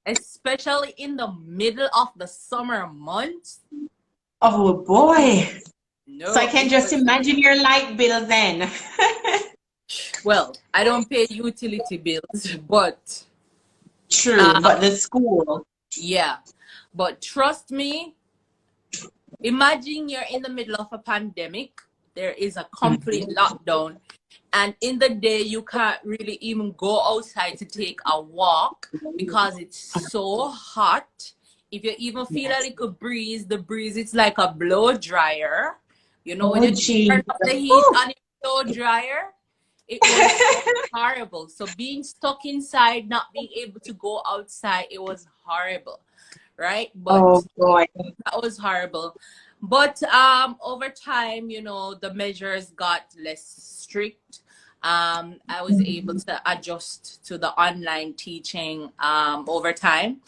especially in the middle of the summer months. Oh boy. No. So I can just imagine your light bill then. Well, I don't pay utility bills, but True, but the school. yeah. But trust me, imagine you're in the middle of a pandemic. There is a complete lockdown. And in the day, you can't really even go outside to take a walk because it's so hot. If you even feel a little breeze, the breeze, it's like a blow dryer. You know, when you turn up the heat on your blow dryer, it was horrible. So being stuck inside, not being able to go outside, it was horrible, right? But oh boy, that was horrible. But over time, you know, the measures got less strict. I was able to adjust to the online teaching over time.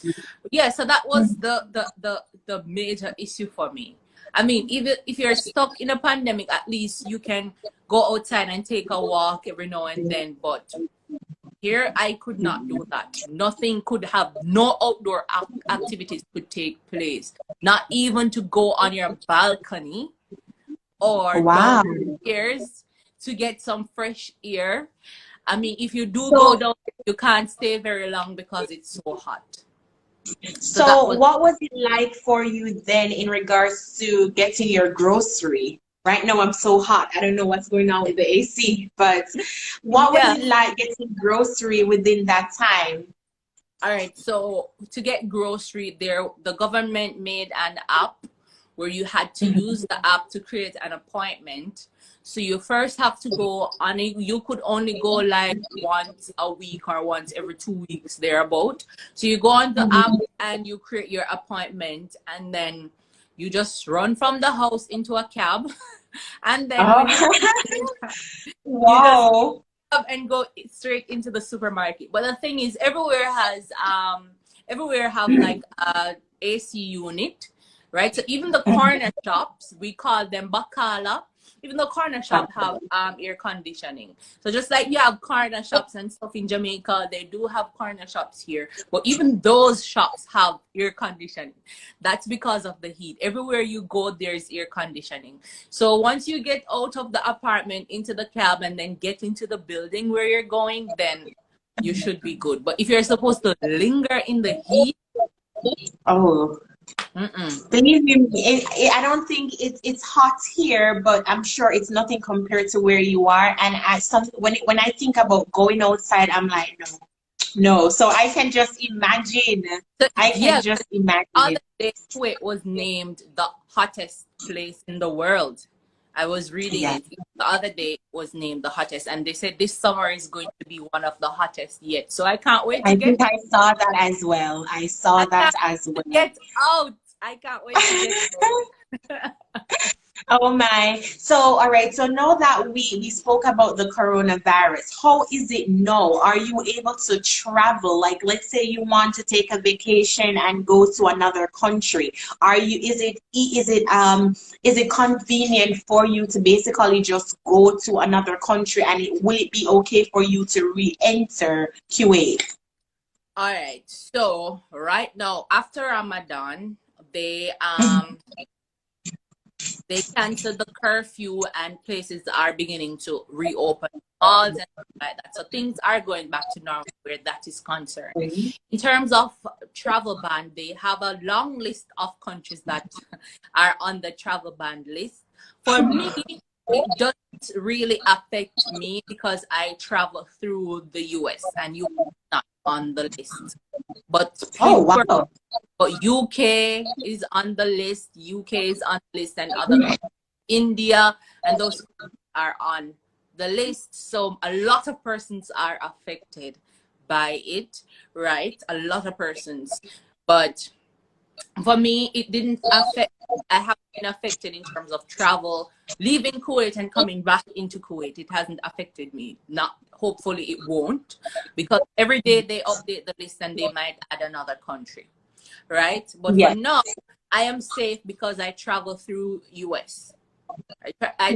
Yeah, so that was the major issue for me. I mean, even if you're stuck in a pandemic, at least you can go outside and take a walk every now and then. But here, I could not do that. Nothing could have, no outdoor activities could take place. Not even to go on your balcony or downstairs to get some fresh air. I mean, if you do go down, you can't stay very long because it's so hot. So what was it like for you then in regards to getting your grocery? Right now I'm so hot. I don't know what's going on with the AC, but what was it like getting grocery within that time? All right, so to get grocery there, the government made an app where you had to use the app to create an appointment. So you first have to go on it. You could only go like once a week or once every 2 weeks thereabout. So you go on the app and you create your appointment, and then you just run from the house into a cab, and then when you just and go straight into the supermarket. But the thing is, everywhere have like a AC unit, right? So even the corner shops, we call them bakala. Even though corner shop have air conditioning. So just like you have corner shops and stuff in Jamaica, they do have corner shops here. But even those shops have air conditioning. That's because of the heat. Everywhere you go, there's air conditioning. So once you get out of the apartment into the cab and then get into the building where you're going, then you should be good. But if you're supposed to linger in the heat, Oh, believe me, I don't think it's hot here, but I'm sure it's nothing compared to where you are. And when I think about going outside, I'm like, no. So I can just imagine. I can just imagine. Other day, Kuwait was named the hottest place in the world. I was reading it. The other day it was named the hottest, and they said this summer is going to be one of the hottest yet. So I can't wait to get. I saw that as well. I saw that as well. Get out! I can't wait to get out. Oh my. So, all right. So now that we spoke about the coronavirus, how is it now? Are you able to travel? Like, let's say you want to take a vacation and go to another country. Is it convenient for you to basically just go to another country, and will it be okay for you to re-enter Kuwait? All right. So right now, after Ramadan, they canceled the curfew and places are beginning to reopen malls and stuff like that. So things are going back to normal where that is concerned. In terms of travel ban, they have a long list of countries that are on the travel ban list. For me, it doesn't really affect me because I travel through the US and you are not on the list. But but UK is on the list, UK is on the list, and other India and those are on the list. So a lot of persons are affected by it, right? A lot of persons. But for me, it didn't affect. I haven't been affected in terms of travel, leaving Kuwait and coming back into Kuwait. It hasn't affected me. Not hopefully it won't, because every day they update the list and they might add another country, right? But for now, I am safe because I travel through US. I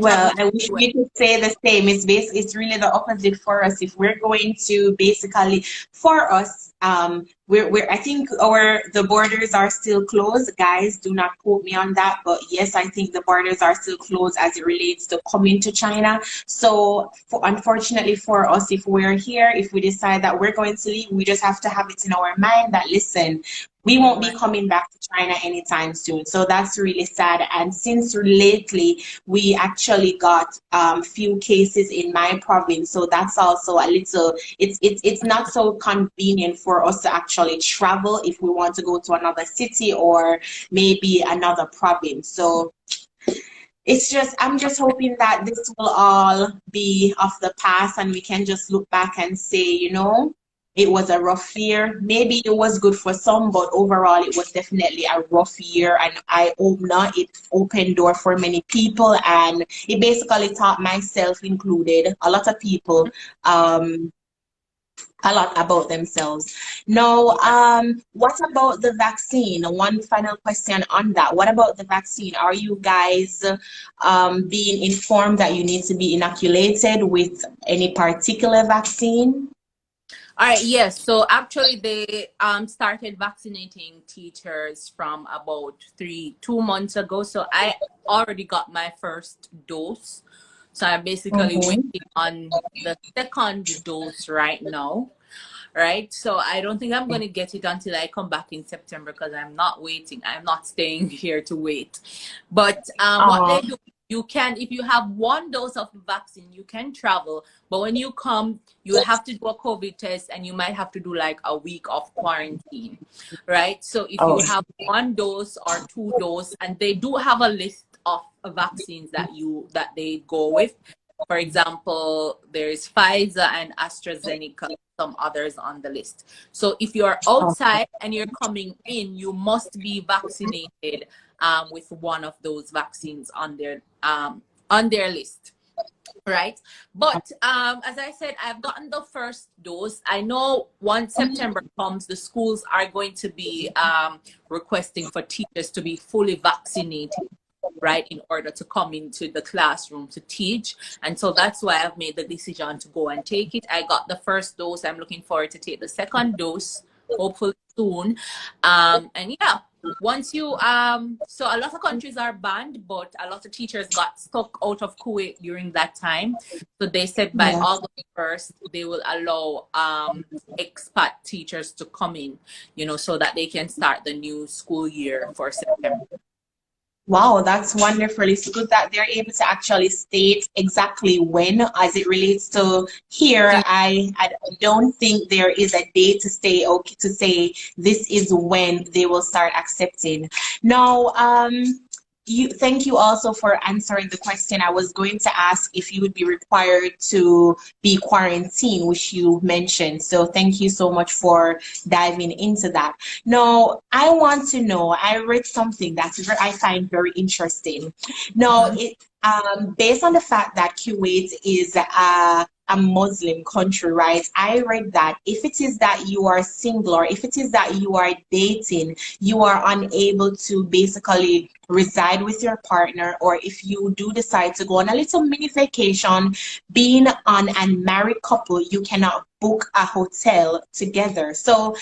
wish we could say the same. It's really the opposite for us. If we're going to basically, for us, I think the borders are still closed. Guys, do not quote me on that, but yes, I think the borders are still closed as it relates to coming to China. So unfortunately for us, if we're here, if we decide that we're going to leave, we just have to have it in our mind that, listen, we won't be coming back to China anytime soon. So that's really sad. And since lately, we actually got few cases in my province. So that's also a little, it's not so convenient for us to actually travel if we want to go to another city or maybe another province. So I'm just hoping that this will all be of the past and we can just look back and say, you know, it was a rough year. Maybe it was good for some, but overall it was definitely a rough year. And I hope not. It opened door for many people, and it basically taught myself included, a lot of people, a lot about themselves. Now, what about the vaccine? One final question on that. What about the vaccine? Are you guys being informed that you need to be inoculated with any particular vaccine? All right, yes. So actually they started vaccinating teachers from about 2 months ago. So I already got my first dose. So I'm basically waiting on the second dose right now. Right. So I don't think I'm going to get it until I come back in September, because I'm not waiting. I'm not staying here to wait. But what they do, you can, if you have 1 dose of the vaccine, you can travel. But when you come, you have to do a COVID test, and you might have to do like a week of quarantine. Right. So if you have 1 dose or 2 doses, and they do have a list of vaccines that they go with. For example, there's Pfizer and AstraZeneca, some others on the list. So if you're outside and you're coming in, you must be vaccinated with one of those vaccines on their list, right? But as I said, I've gotten the first dose. I know once September comes, the schools are going to be requesting for teachers to be fully vaccinated, right, in order to come into the classroom to teach. And so that's why I've made the decision to go and take it. I got the first dose. I'm looking forward to take the second dose, hopefully soon. And yeah, once you so a lot of countries are banned, but a lot of teachers got stuck out of Kuwait during that time. So they said by August 1st they will allow expat teachers to come in, you know, so that they can start the new school year for September. Wow, that's wonderful. It's good that they're able to actually state exactly when, as it relates to here. I don't think there is a date to say, okay, to say this is when they will start accepting. Now, thank you also for answering the question. I was going to ask if you would be required to be quarantined, which you mentioned. So thank you so much for diving into that. Now, I want to know, I read something that I find very interesting. Now, based on the fact that Kuwait is a Muslim country, right? I read that if it is that you are single or if it is that you are dating, you are unable to basically reside with your partner, or if you do decide to go on a little mini vacation, being an unmarried couple, you cannot book a hotel together. So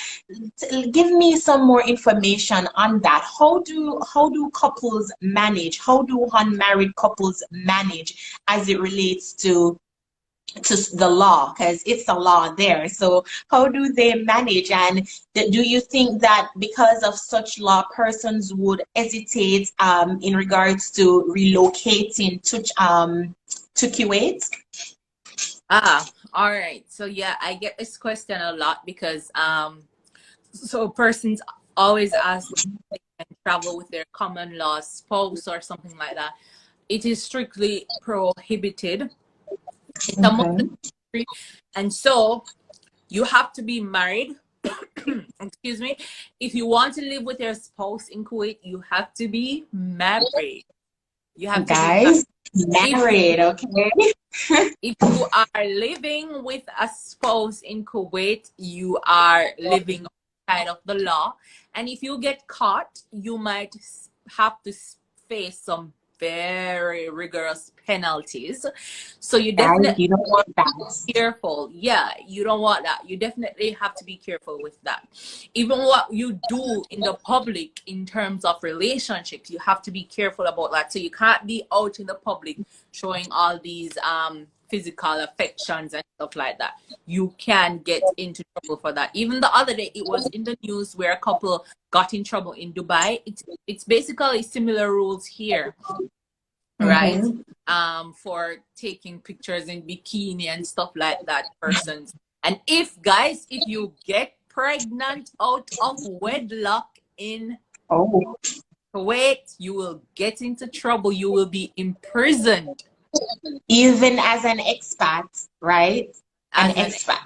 give me some more information on that. How do couples manage? How do unmarried couples manage as it relates to the law, because it's a law there? So how do they manage, and do you think that because of such law persons would hesitate in regards to relocating to Kuwait? All right, so yeah, I get this question a lot because so persons always ask if they can travel with their common law spouse or something like that. It is strictly prohibited. It's a Muslim country, and so you have to be married. Excuse me. If you want to live with your spouse in Kuwait, you have to be married. You have to be married. Okay. If you are living with a spouse in Kuwait, you are living outside of the law, and if you get caught, you might have to face some very rigorous penalties. So you definitely don't want that. Careful. Yeah, you don't want that. You definitely have to be careful with that. Even what you do in the public in terms of relationships, you have to be careful about that. So you can't be out in the public showing all these physical affections and stuff like that. You can get into trouble for that. Even the other day, it was in the news where a couple got in trouble in Dubai. It's basically similar rules here, right? For taking pictures in bikini and stuff like that, persons. And if you get pregnant out of wedlock in Kuwait, you will get into trouble. You will be imprisoned. Even as an expat, right? An expat.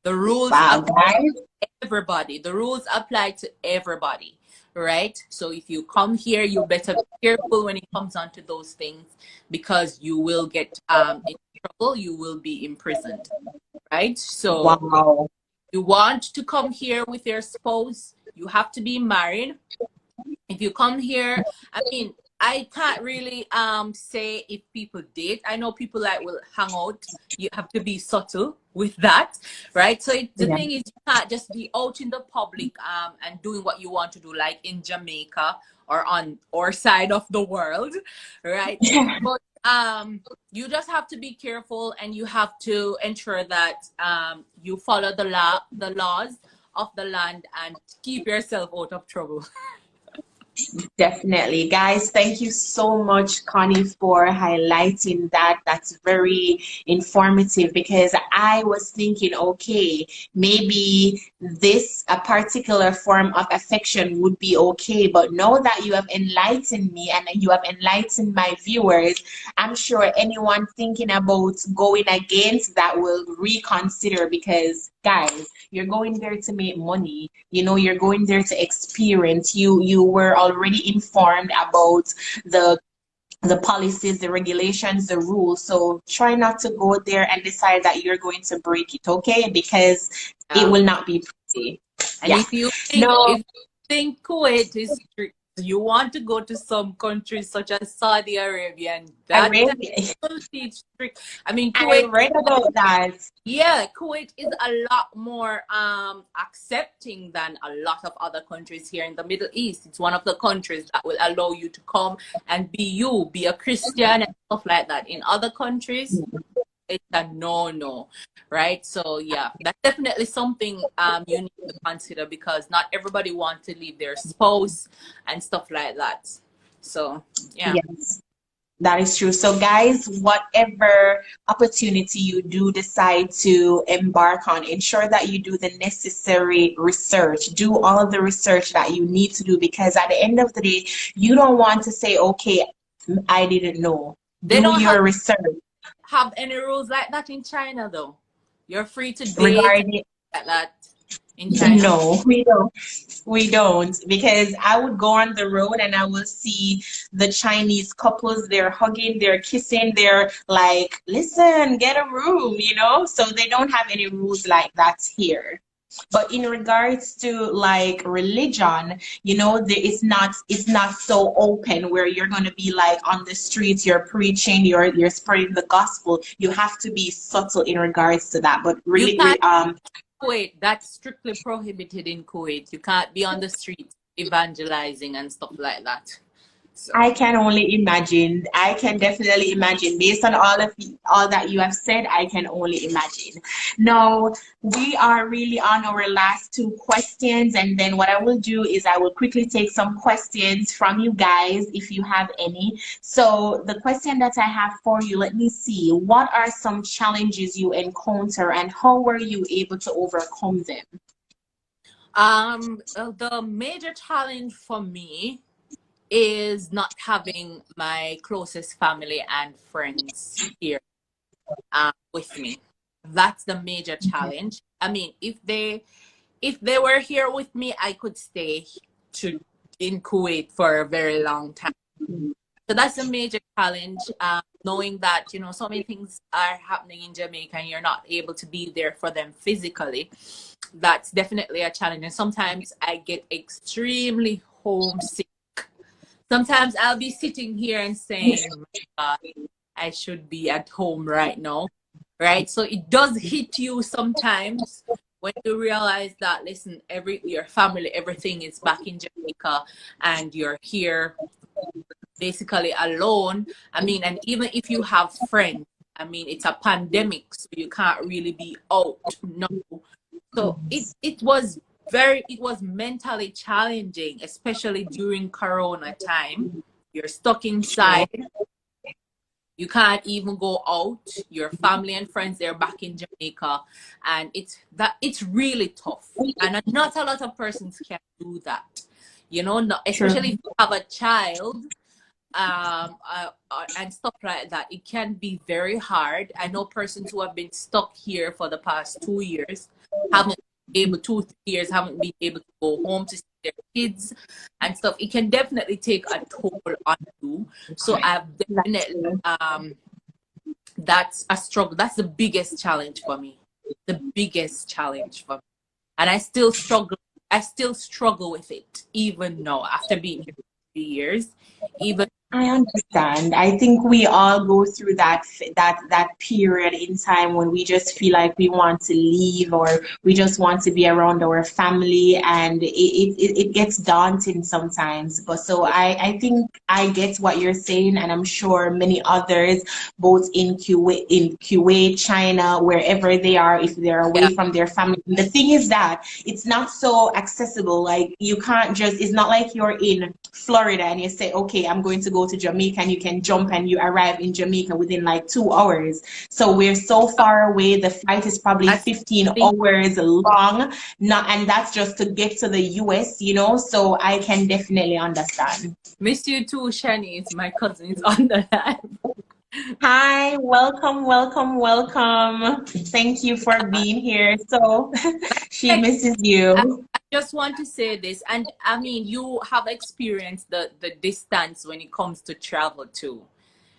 The rules apply to everybody. The rules apply to everybody, right? So if you come here, you better be careful when it comes on to those things, because you will get in trouble. You will be imprisoned, right? So you want to come here with your spouse, you have to be married. If you come here, I mean, I can't really say if people date. I know people that will hang out. You have to be subtle with that, right? So the thing is, you can't just be out in the public and doing what you want to do, like in Jamaica or on our side of the world, right? But you just have to be careful, and you have to ensure that you follow the laws of the land and keep yourself out of trouble. Definitely. Guys, thank you so much, Connie, for highlighting that. That's very informative, because I was thinking, okay, maybe a particular form of affection would be okay. But now that you have enlightened me and you have enlightened my viewers, I'm sure anyone thinking about going against that will reconsider, because guys, you're going there to make money. You know, you're going there to experience. You were already informed about the policies, the regulations, the rules. So try not to go there and decide that you're going to break it, okay? Because it will not be pretty. And if you think Kuwait is strict, You want to go to some countries such as Saudi Arabia, and that Arabia. absolutely strict. I mean, I Kuwait. read about that. Yeah, Kuwait is a lot more accepting than a lot of other countries here in the Middle East. It's one of the countries that will allow you to come and be you, be a Christian and stuff like that. In other countries, it's a no, right? So yeah, that's definitely something you need to consider, because not everybody wants to leave their spouse and stuff like that. So yeah. Yes. That is true. So, guys, whatever opportunity you do decide to embark on, ensure that you do the necessary research. Do all of the research that you need to do, because at the end of the day, you don't want to say, okay, I didn't know. They Do don't your research have any rules like that in China, though. You're free to date regarding. like that in China. No, we don't. We don't, because I would go on the road and I will see the Chinese couples, they're hugging, they're kissing, they're like, listen, get a room, you know? So they don't have any rules like that here. But in regards to like religion, you know, it's not so open where you're going to be like on the streets, you're preaching, you're spreading the gospel. You have to be subtle in regards to that. But You really, can't Kuwait, that's strictly prohibited in Kuwait. You can't be on the streets evangelizing and stuff like that. So I can only imagine. I can definitely imagine. Based on all that you have said, I can only imagine. Now, we are really on our last two questions, and then what I will do is I will quickly take some questions from you guys if you have any. So the question that I have for you, let me see. What are some challenges you encounter, and how were you able to overcome them? the major challenge for me is not having my closest family and friends here with me. That's the major challenge. I mean, if they were here with me, I could stay in Kuwait for a very long time. So that's a major challenge, knowing that, you know, so many things are happening in Jamaica and you're not able to be there for them physically. That's definitely a challenge. And sometimes I get extremely homesick. Sometimes I'll be sitting here and saying, I should be at home right now, right? So it does hit you sometimes when you realize that, listen, your family, everything is back in Jamaica and you're here basically alone. I mean, and even if you have friends, I mean, it's a pandemic, so you can't really be out. No. So it was mentally challenging, especially during Corona time. You're stuck inside. You can't even go out. Your family and friends, they're back in Jamaica, and it's really tough. And not a lot of persons can do that. You know, especially if you have a child, and stuff like that. It can be very hard. I know persons who have been stuck here for the past 2 years, haven't been able 2-3 years, haven't been able to go home to see their kids and stuff. It can definitely take a toll on you. So I've definitely that's a struggle. That's the biggest challenge for me. The biggest challenge for me. And I still struggle with it even now after being here for 3 years. Even I understand. I think we all go through that period in time when we just feel like we want to leave, or we just want to be around our family, and it gets daunting sometimes. But so I think I get what you're saying, and I'm sure many others, both in Kuwait, China, wherever they are, if they're away from their family. The thing is that it's not so accessible. Like, you can't just, it's not like you're in Florida and you say, okay, I'm going to go to Jamaica, and you can jump and you arrive in Jamaica within like 2 hours. So we're so far away. The flight is probably 15 hours long. And that's just to get to the US, you know. So I can definitely understand. Miss you too, Shani. My cousin is on the line. Hi, welcome. Thank you for being here. So she misses you. I just want to say this, and I mean, you have experienced the distance when it comes to travel too,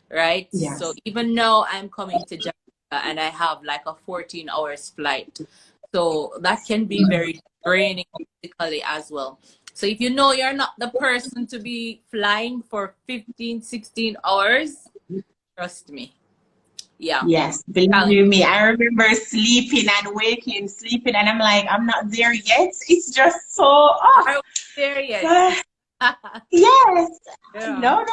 right? Yes. So even now I'm coming to Jamaica and I have like a 14 hours flight. So that can be very draining physically as well. So if you know you're not the person to be flying for 15, 16 hours, trust me. Yeah. Yes, believe Challenge. you me. I remember sleeping and waking, sleeping, and I'm like, I'm not there yet. It's just so, oh, Are we there yet? so yes. Yeah. No.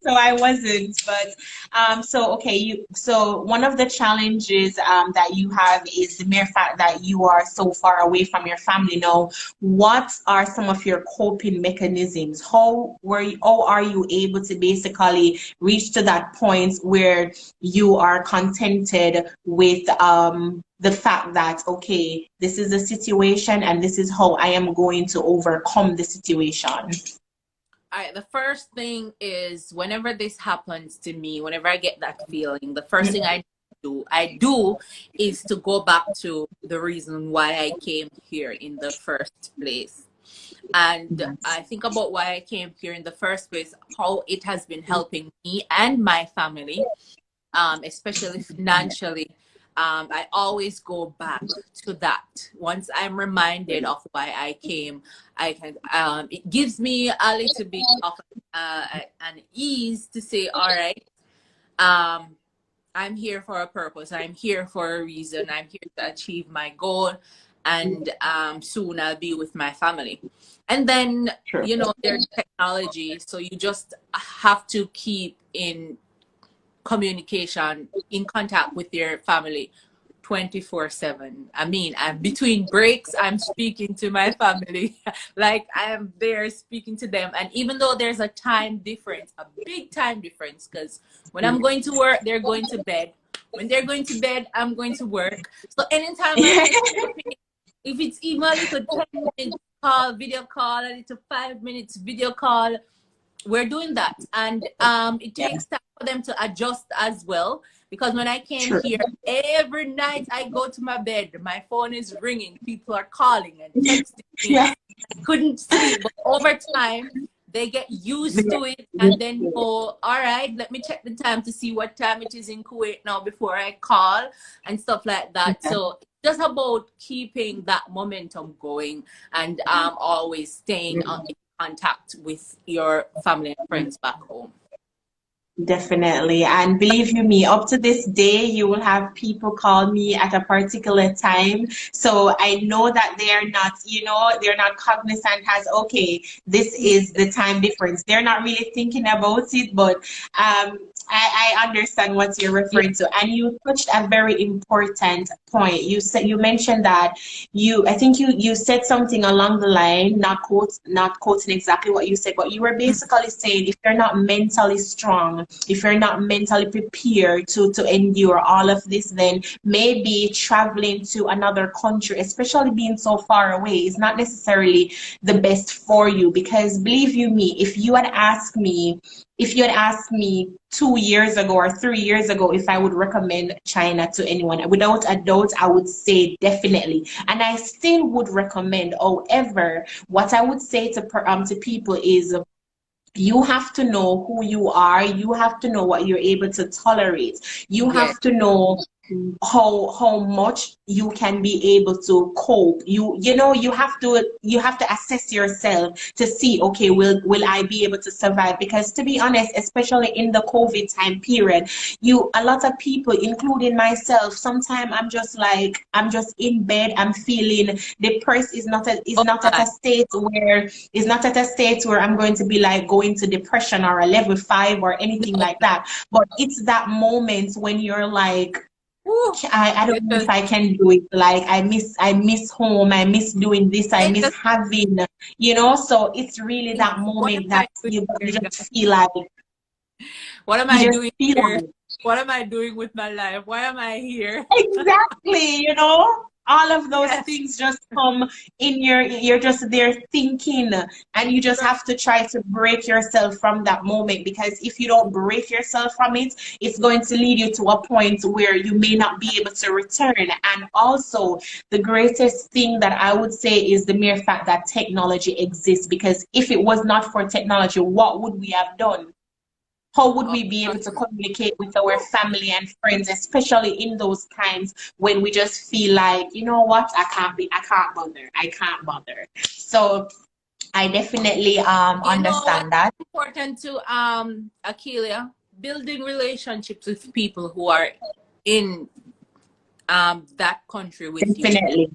So I wasn't, but so okay, so one of the challenges that you have is the mere fact that you are so far away from your family now. What are some of your coping mechanisms? How are you able to basically reach to that point where you are contented with the fact that okay, this is the situation and this is how I am going to overcome the situation? All right, the first thing is whenever this happens to me, whenever I get that feeling, the first thing I do is to go back to the reason why I came here in the first place. And I think about why I came here in the first place, how it has been helping me and my family, especially financially. I always go back to that. Once I'm reminded of why I came, I can. It gives me a little bit of an ease to say, all right, I'm here for a purpose. I'm here for a reason. I'm here to achieve my goal, and soon I'll be with my family. And then Sure. there's technology, so you just have to keep in communication, in contact with your family 24/7. I mean, I'm between breaks, I'm speaking to my family. Like I am there speaking to them. And even though there's a time difference, a big time difference, because when I'm going to work, they're going to bed. When they're going to bed, I'm going to work. So anytime I get, if it's even a little 10 minutes call, video call, a little 5 minutes video call, we're doing that. And it takes time for them to adjust as well, because when I came Sure. here, every night I go to my bed, my phone is ringing, people are calling and texting me. Yeah. Couldn't sleep, but over time they get used to it and then go, all right, let me check the time to see what time it is in Kuwait now before I call and stuff like that. So it's just about keeping that momentum going and always staying in contact with your family and friends back home. Definitely. And believe you me, up to this day, you will have people call me at a particular time. So I know that they're not, they're not cognizant as, okay, this is the time difference. They're not really thinking about it, but I understand what you're referring to. And you touched a very important point. You mentioned that I think you said something along the line, not quoting exactly what you said, but you were basically saying if you're not mentally strong, if you're not mentally prepared to endure all of this, then maybe traveling to another country, especially being so far away, is not necessarily the best for you. Because believe you me, if you had asked me 2 years ago or 3 years ago if I would recommend China to anyone, without a doubt, I would say definitely. And I still would recommend. However, what I would say to people is you have to know who you are. You have to know what you're able to tolerate. You have to know how much you can be able to cope. You have to assess yourself to see, okay, will I be able to survive? Because to be honest, especially in the COVID time period, a lot of people, including myself, sometimes I'm just in bed, I'm feeling depressed. Is not at a state where I'm going to be like going to depression or a level 5 or anything like that. But it's that moment when you're like, I don't know if I can do it. Like I miss home. I miss doing this. I miss having, so it's really that moment that you just feel like, what am I doing here? What am I doing with my life? Why am I here? Exactly, all of those things just come in you're just there thinking, and you just have to try to break yourself from that moment, because if you don't break yourself from it, it's going to lead you to a point where you may not be able to return. And also, the greatest thing that I would say is the mere fact that technology exists, because if it was not for technology, what would we have done? How would we be able to communicate with our family and friends, especially in those times when we just feel like, you know what, I can't bother. So I definitely You know what's understand that. important to Akeelia? Building relationships with people who are in that country with you. Definitely,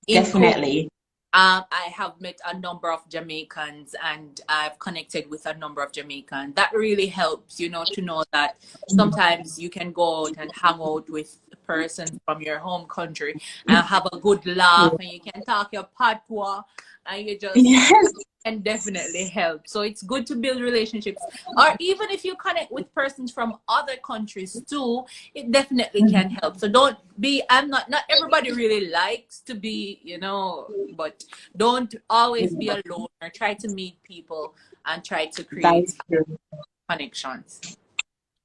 In Kuwait, definitely. I have met a number of Jamaicans and I've connected with a number of Jamaicans. That really helps, you know, to know that sometimes you can go out and hang out with a person from your home country and have a good laugh and you can talk your patois and you just Yes. can definitely help. So it's good to build relationships. Or even if you connect with persons from other countries too, it definitely can help. So don't be, not everybody really likes to be, you know, but don't always be alone or try to meet people and try to That create is true. connections.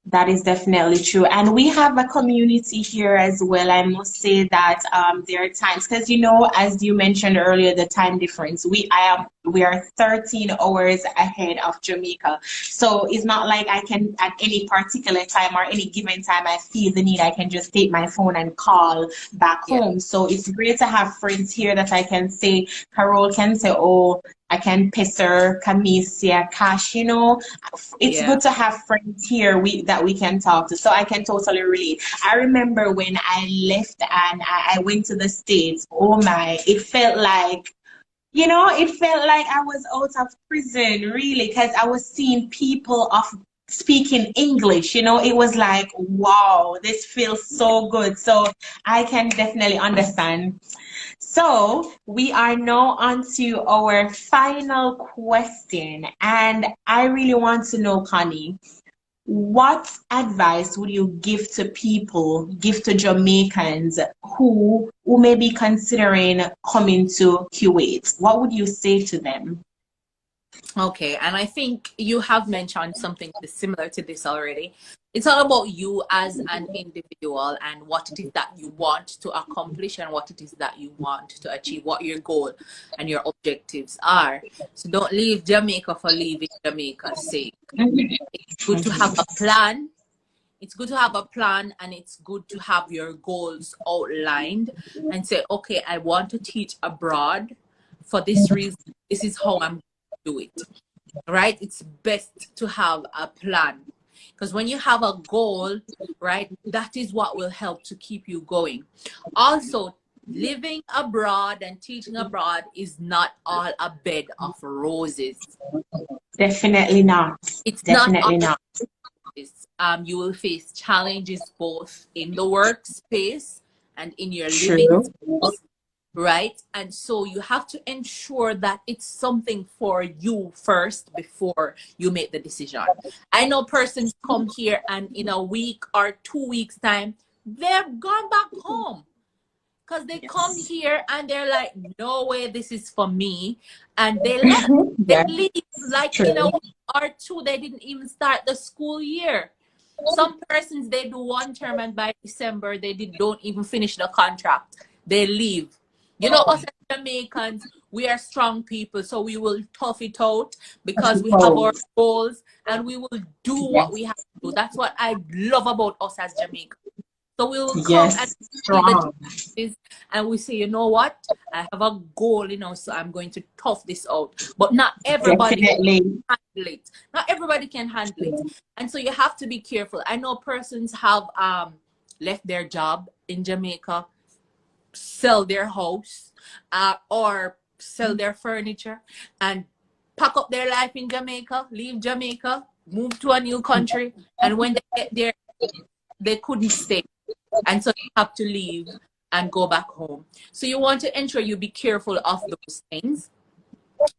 That is definitely true. And we have a community here as well. I must say that there are times, because you know, as you mentioned earlier, the time difference. We are 13 hours ahead of Jamaica. So it's not like I can at any particular time or any given time I feel the need, I can just take my phone and call back Yeah. home. So it's great to have friends here that I can say, Carol can say, oh, I can pester Kamisia, Cash, you know, it's Yeah. good to have friends here that we can talk to. So I can totally relate. I remember when I left and I went to the States, oh my, it felt like, you know, it felt like I was out of prison, really, because I was seeing people of speaking English, you know, it was like, wow, this feels so good. So I can definitely understand. So we are now on to our final question. And I really want to know, Connie, what advice would you give to Jamaicans who may be considering coming to Kuwait? What would you say to them? Okay, and I think you have mentioned something similar to this already. It's all about you as an individual and what it is that you want to accomplish and what it is that you want to achieve, what your goal and your objectives are. So don't leave Jamaica for leaving Jamaica's sake. It's good to have a plan. It's good to have a plan and it's good to have your goals outlined and say, okay, I want to teach abroad for this reason. This is how I'm going to do it. Right? It's best to have a plan because when you have a goal, right, that is what will help to keep you going. Also, living abroad and teaching abroad is not all a bed of roses. Definitely not. It's not all Definitely not. roses. You will face challenges both in the workspace and in your living True. space, right? And so you have to ensure that it's something for you first before you make the decision. I know persons come here and in a week or 2 weeks time, they've gone back home because they come Yes. here and they're like, no way, this is for me. And they left. They Yeah, leave like in a true. week or two. They didn't even start the school year. Some persons, they do one term and by December, don't even finish the contract. They leave. You know, us as Jamaicans, we are strong people, so we will tough it out because we have our goals and we will do what we have to do. That's what I love about us as Jamaicans. So we will come and Yes, see the strong. challenges and we say, you know what? I have a goal, you know, so I'm going to tough this out. But not everybody Definitely. handle it. Not everybody can handle it. And so you have to be careful. I know persons have left their job in Jamaica, sell their house, or sell their furniture and pack up their life in Jamaica, leave Jamaica, move to a new country, and when they get there, they couldn't stay. And so you have to leave and go back home. So you want to ensure you be careful of those things.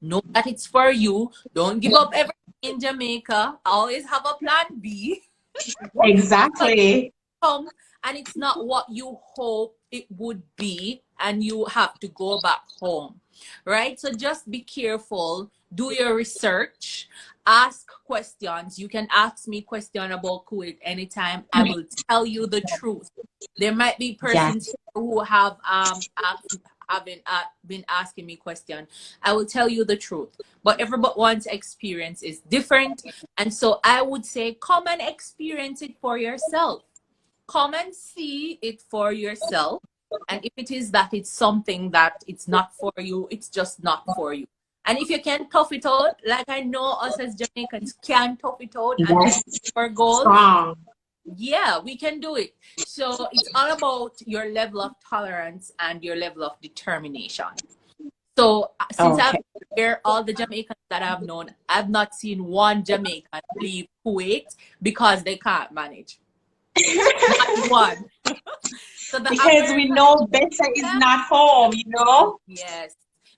Know that it's for you. Don't give up everything in Jamaica. Always have a plan B. Because Exactly. come and it's not what you hope it would be and you have to go back home, right? So just be careful, do your research, ask questions. You can ask me question about Kuwait anytime. I will tell you the truth. There might be persons Yes. here who have been asking me questions. I will tell you the truth, but everyone's experience is different, and so I would say come and experience it for yourself. Come and see it for yourself. And if it is that it's something that it's not for you, it's just not for you. And if you can tough it out, like I know us as Jamaicans can tough it out and Yes. our goals, Strong. yeah, we can do it. So it's all about your level of tolerance and your level of determination. So since I've Okay. been here, all the Jamaicans that I've known, I've not seen one Jamaican leave Kuwait because they can't manage. Not one. So the Because we know better is not home, you know? yes.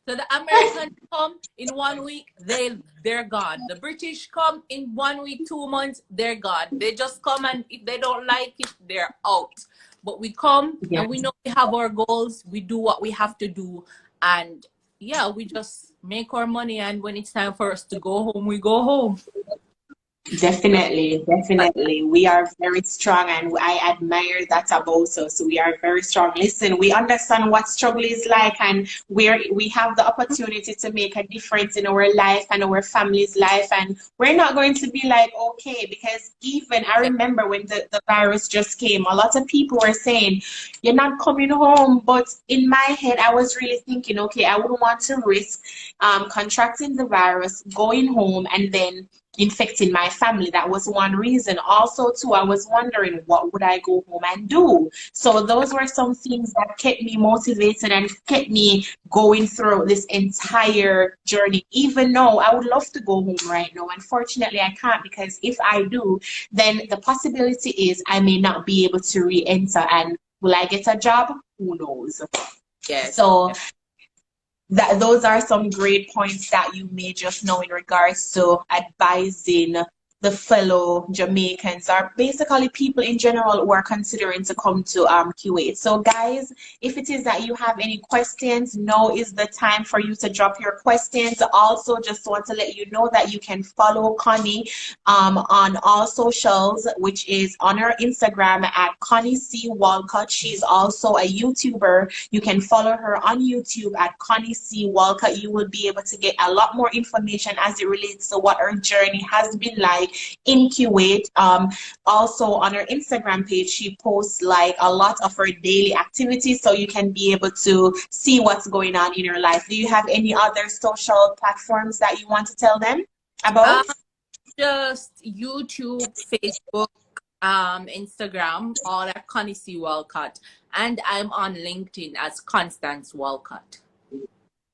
So the Americans come in 1 week, they're gone. The British come in 1 week, 2 months, they're gone. They just come, and if they don't like it, they're out. But we come and we know we have our goals, we do what we have to do, and yeah, we just make our money, and when it's time for us to go home, we go home. Definitely, definitely. We are very strong, and I admire that about us. We are very strong. Listen, we understand what struggle is like, and we have the opportunity to make a difference in our life and our family's life, and we're not going to be like, okay, because even I remember when the virus just came, a lot of people were saying, you're not coming home. But in my head, I was really thinking, okay, I wouldn't want to risk contracting the virus, going home, and then infecting my family. That was one reason. Also, too, I was wondering, what would I go home and do? So those were some things that kept me motivated and kept me going through this entire journey, even though I would love to go home right now. Unfortunately, I can't, because if I do, then the possibility is I may not be able to re-enter. And will I get a job? Who knows? Yes. So those are some great points that you may just know in regards to advising the fellow Jamaicans, or basically people in general who are considering to come to Kuwait. So guys, if it is that you have any questions, now is the time for you to drop your questions. Also, just want to let you know that you can follow Connie on all socials, which is on her Instagram at Connie C Walcott. She's also a YouTuber. You can follow her on YouTube at Connie C Walcott. You will be able to get a lot more information as it relates to what her journey has been like in Kuwait. Also on her Instagram page, she posts like a lot of her daily activities, so you can be able to see what's going on in her life. Do you have any other social platforms that you want to tell them about? Just YouTube, Facebook, Instagram, all at Connie C Walcott, and I'm on LinkedIn as Constance Walcott.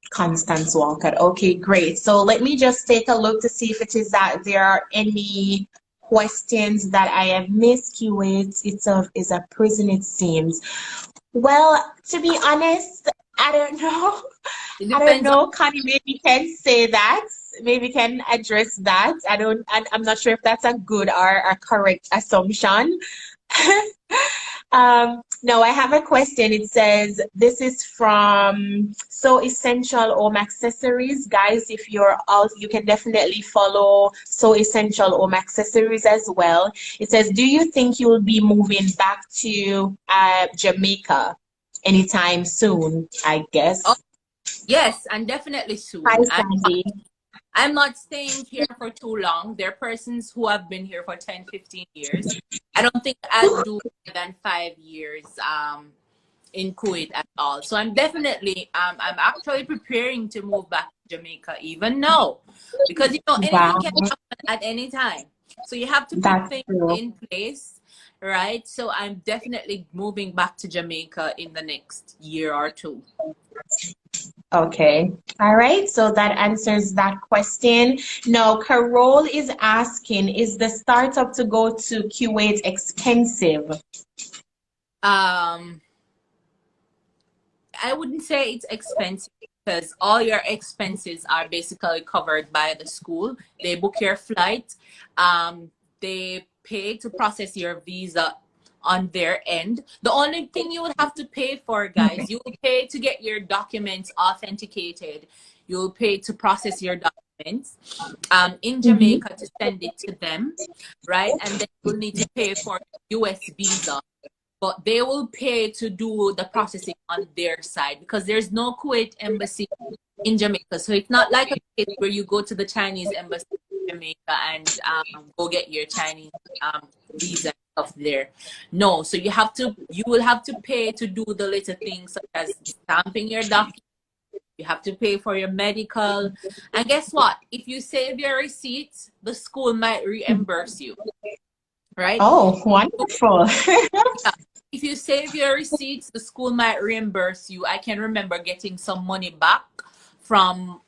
Constance Walcott. Okay, great. So let me just take a look to see if it is that there are any questions that I have missed. Kuwait itself is a prison, it seems. Well, to be honest, I don't know. I don't know. Connie maybe can say that. Maybe can address that. I'm not sure if that's a good or a correct assumption. No, I have a question. It says, this is from So Essential Home Accessories. Guys, if you're out, you can definitely follow So Essential Home Accessories as well. It says, do you think you will be moving back to Jamaica anytime soon? I guess. Oh, yes, and definitely soon. Hi, Sandy. I'm not staying here for too long. There are persons who have been here for 10, 15 years. I don't think I'll do more than 5 years in Kuwait at all. So I'm definitely, I'm actually preparing to move back to Jamaica even now. Because, you know, anything can happen at any time. So you have to put things in place, right? So I'm definitely moving back to Jamaica in the next year or two. Okay. All right. So that answers that question. Now, Carol is asking, is the startup to go to Kuwait expensive? I wouldn't say it's expensive, because all your expenses are basically covered by the school. They book your flight. They pay to process your visa on their end. The only thing you would have to pay for, guys, you will pay to get your documents authenticated. You'll pay to process your documents in Jamaica to send it to them, right? And then you'll need to pay for US visa. But they will pay to do the processing on their side, because there's no Kuwait embassy in Jamaica. So it's not like a case where you go to the Chinese embassy in Jamaica and go get your Chinese visa stuff there. No, so you will have to pay to do the little things such as stamping your document. You have to pay for your medical. And guess what? If you save your receipts, the school might reimburse you, right? Oh, wonderful. Yeah. If you save your receipts, the school might reimburse you. I can remember getting some money back from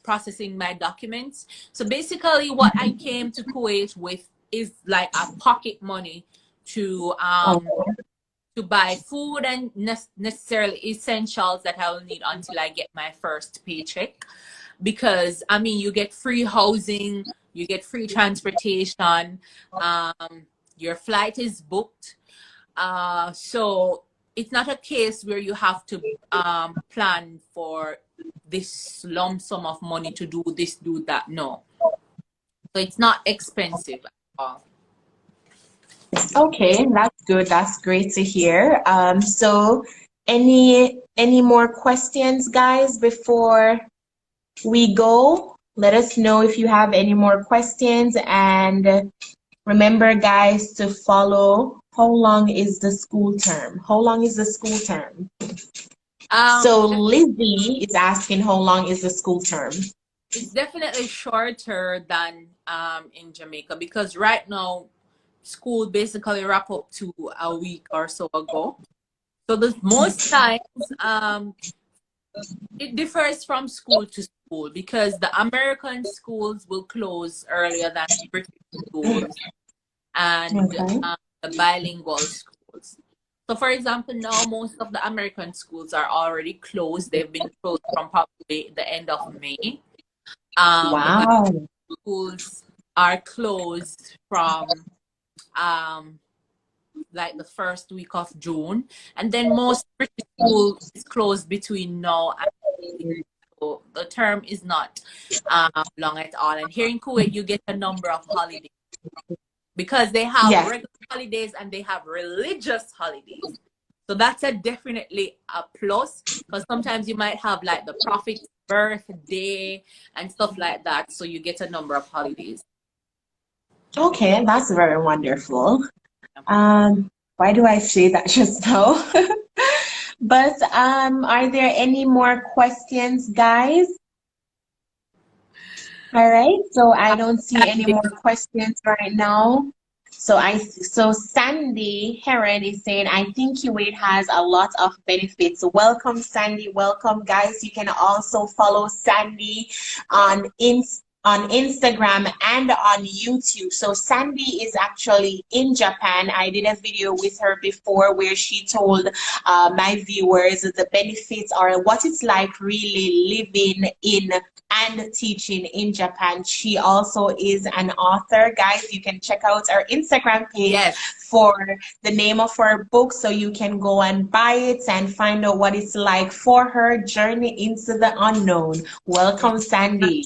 processing my documents. So basically what I came to Kuwait with is like a pocket money to buy food and necessarily essentials that I will need until I get my first paycheck. Because I mean, you get free housing, you get free transportation, your flight is booked. So it's not a case where you have to plan for this lump sum of money to do this, do that. No. So it's not expensive at all. Okay, that's good. That's great to hear. So any more questions, guys, before we go? Let us know if you have any more questions, and remember, guys, to follow. How long is the school term? How long is the school term? So Lizzie is asking how long is the school term? It's definitely shorter than in Jamaica, because right now school basically wrap up to a week or so ago. So the most times it differs from school to school, because the American schools will close earlier than British schools and the bilingual schools. So for example, now most of the American schools are already closed. They've been closed from probably the end of May. Wow. The schools are closed from like the first week of June, and then most British schools is closed between now and so the term is not long at all. And here in Kuwait, you get a number of holidays, because they have regular holidays and they have religious holidays. So that's definitely a plus, because sometimes you might have like the Prophet's birthday and stuff like that. So you get a number of holidays. Okay, that's very wonderful. Why do I say that just now? But are there any more questions, guys? All right, so I don't see any more questions right now. So Sandy Heron is saying, I think Kuwait has a lot of benefits. Welcome, Sandy. Welcome, guys. You can also follow Sandy on Instagram and on YouTube. So Sandy is actually in Japan. I did a video with her before where she told my viewers the benefits or what it's like really living in and teaching in Japan. She also is an author. Guys, you can check out our Instagram page for the name of her book, so you can go and buy it and find out what it's like for her journey into the unknown. Welcome, Sandy.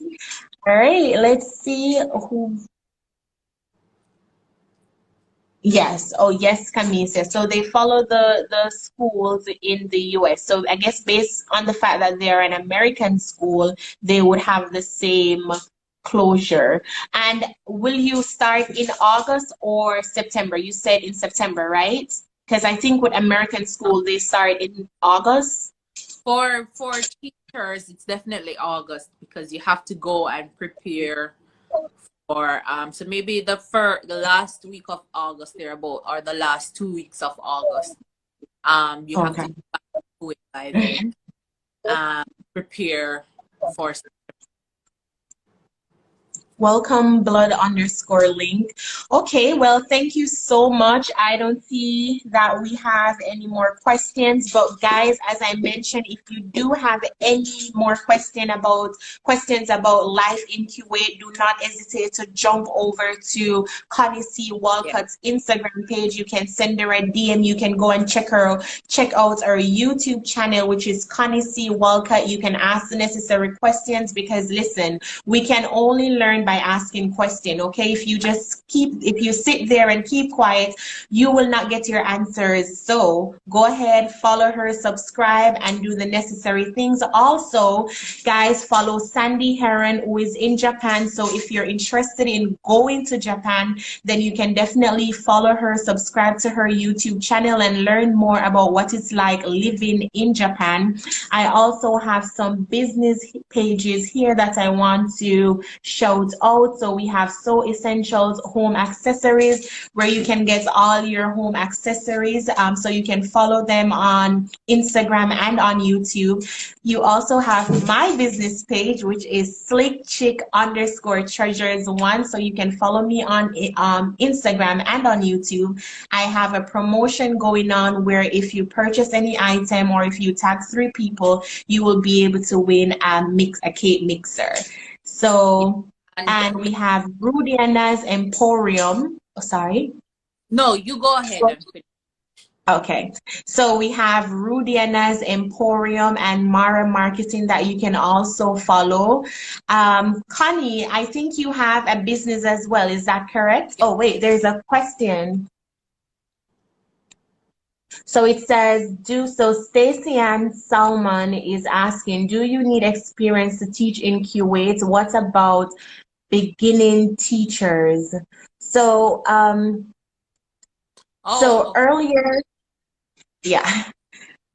All right, let's see who. Yes. Oh, yes, Camisa. So they follow the schools in the US. So I guess based on the fact that they're an American school, they would have the same closure. And will you start in August or September? You said in September, right? Because I think with American school, they start in August. For teachers, it's definitely August, because you have to go and prepare for so maybe the last week of August thereabout, or the last 2 weeks of August. You have to go back to it by then. Prepare for. Welcome, blood_link. Okay, well, thank you so much. I don't see that we have any more questions, but guys, as I mentioned, if you do have any more questions about life in Kuwait, do not hesitate to jump over to Connie C Walcott's Instagram page. You can send her a DM. You can go and check out our YouTube channel, which is Connie C Walcott. You can ask the necessary questions, because listen, we can only learn by asking questions. Okay, if you sit there and keep quiet, you will not get your answers. So go ahead, follow her, subscribe, and do the necessary things. Also, guys, follow Sandy Heron, who is in Japan. So if you're interested in going to Japan, then you can definitely follow her, subscribe to her YouTube channel, and learn more about what it's like living in Japan. I also have some business pages here that I want to shout out. So we have So Essentials Home Accessories, where you can get all your home accessories. So you can follow them on Instagram and on YouTube. You also have my business page, which is slickchick_treasures1. So you can follow me on Instagram and on YouTube. I have a promotion going on where if you purchase any item or if you tag 3 people, you will be able to win a cake mixer. So, and we have Rudiana's Emporium. Oh, sorry. No, you go ahead and finish. Okay, so we have Rudiana's Emporium and Mara Marketing that you can also follow. Connie, I think you have a business as well. Is that correct? Oh, wait, there's a question. So it says, Stacey Ann Salmon is asking, do you need experience to teach in Kuwait? What about beginning teachers? So,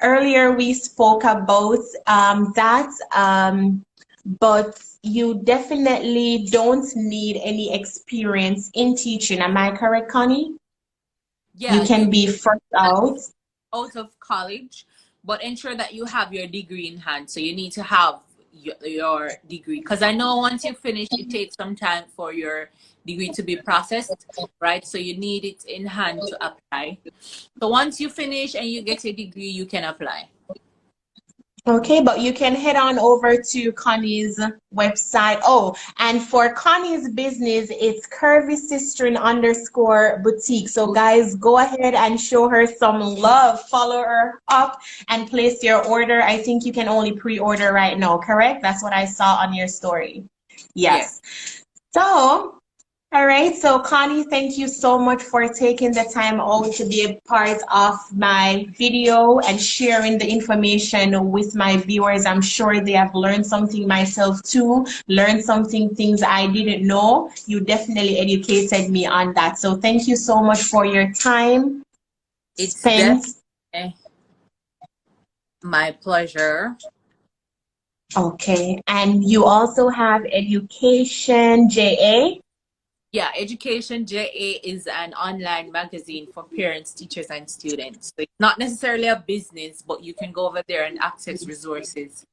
earlier we spoke about that, but you definitely don't need any experience in teaching. Am I correct, Connie? Yeah, you can be first out of college, but ensure that you have your degree in hand. So you need to have your degree, because I know once you finish, it takes some time for your degree to be processed, right? So you need it in hand to apply. So once you finish and you get a degree, you can apply. Okay, but you can head on over to Connie's website. Oh, and for Connie's business, it's curvysistern_boutique. So guys, go ahead and show her some love. Follow her up and place your order. I think you can only pre-order right now, correct? That's what I saw on your story. Yes. So, all right, so Connie, thank you so much for taking the time out to be a part of my video and sharing the information with my viewers. I'm sure they have learned something, myself too, learned things I didn't know. You definitely educated me on that. So thank you so much for your time. It's definitely my pleasure. Okay, and you also have Education JA? Yeah, Education JA is an online magazine for parents, teachers, and students. So it's not necessarily a business, but you can go over there and access resources,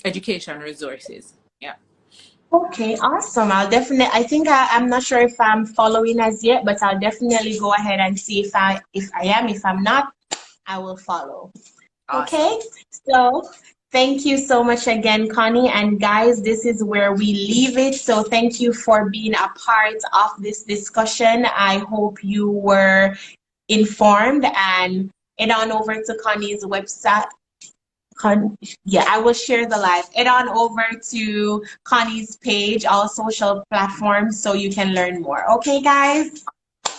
education resources. Yeah. Okay, awesome. I'm not sure if I'm following as yet, but I'll definitely go ahead and see if I am. If I'm not, I will follow. Awesome. Okay, so thank you so much again, Connie. And guys, this is where we leave it. So thank you for being a part of this discussion. I hope you were informed, and head on over to Connie's website. I will share the live. Head on over to Connie's page, all social platforms, so you can learn more. Okay, guys?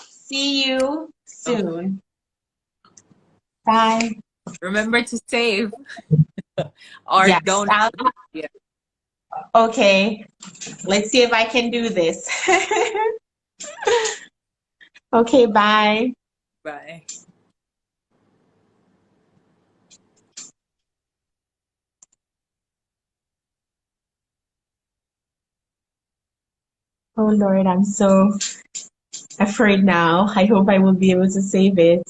See you soon. Bye. Remember to save or Yes, don't. Yeah. Okay, let's see if I can do this. Okay, bye. Bye. Oh Lord, I'm so afraid now. I hope I will be able to save it.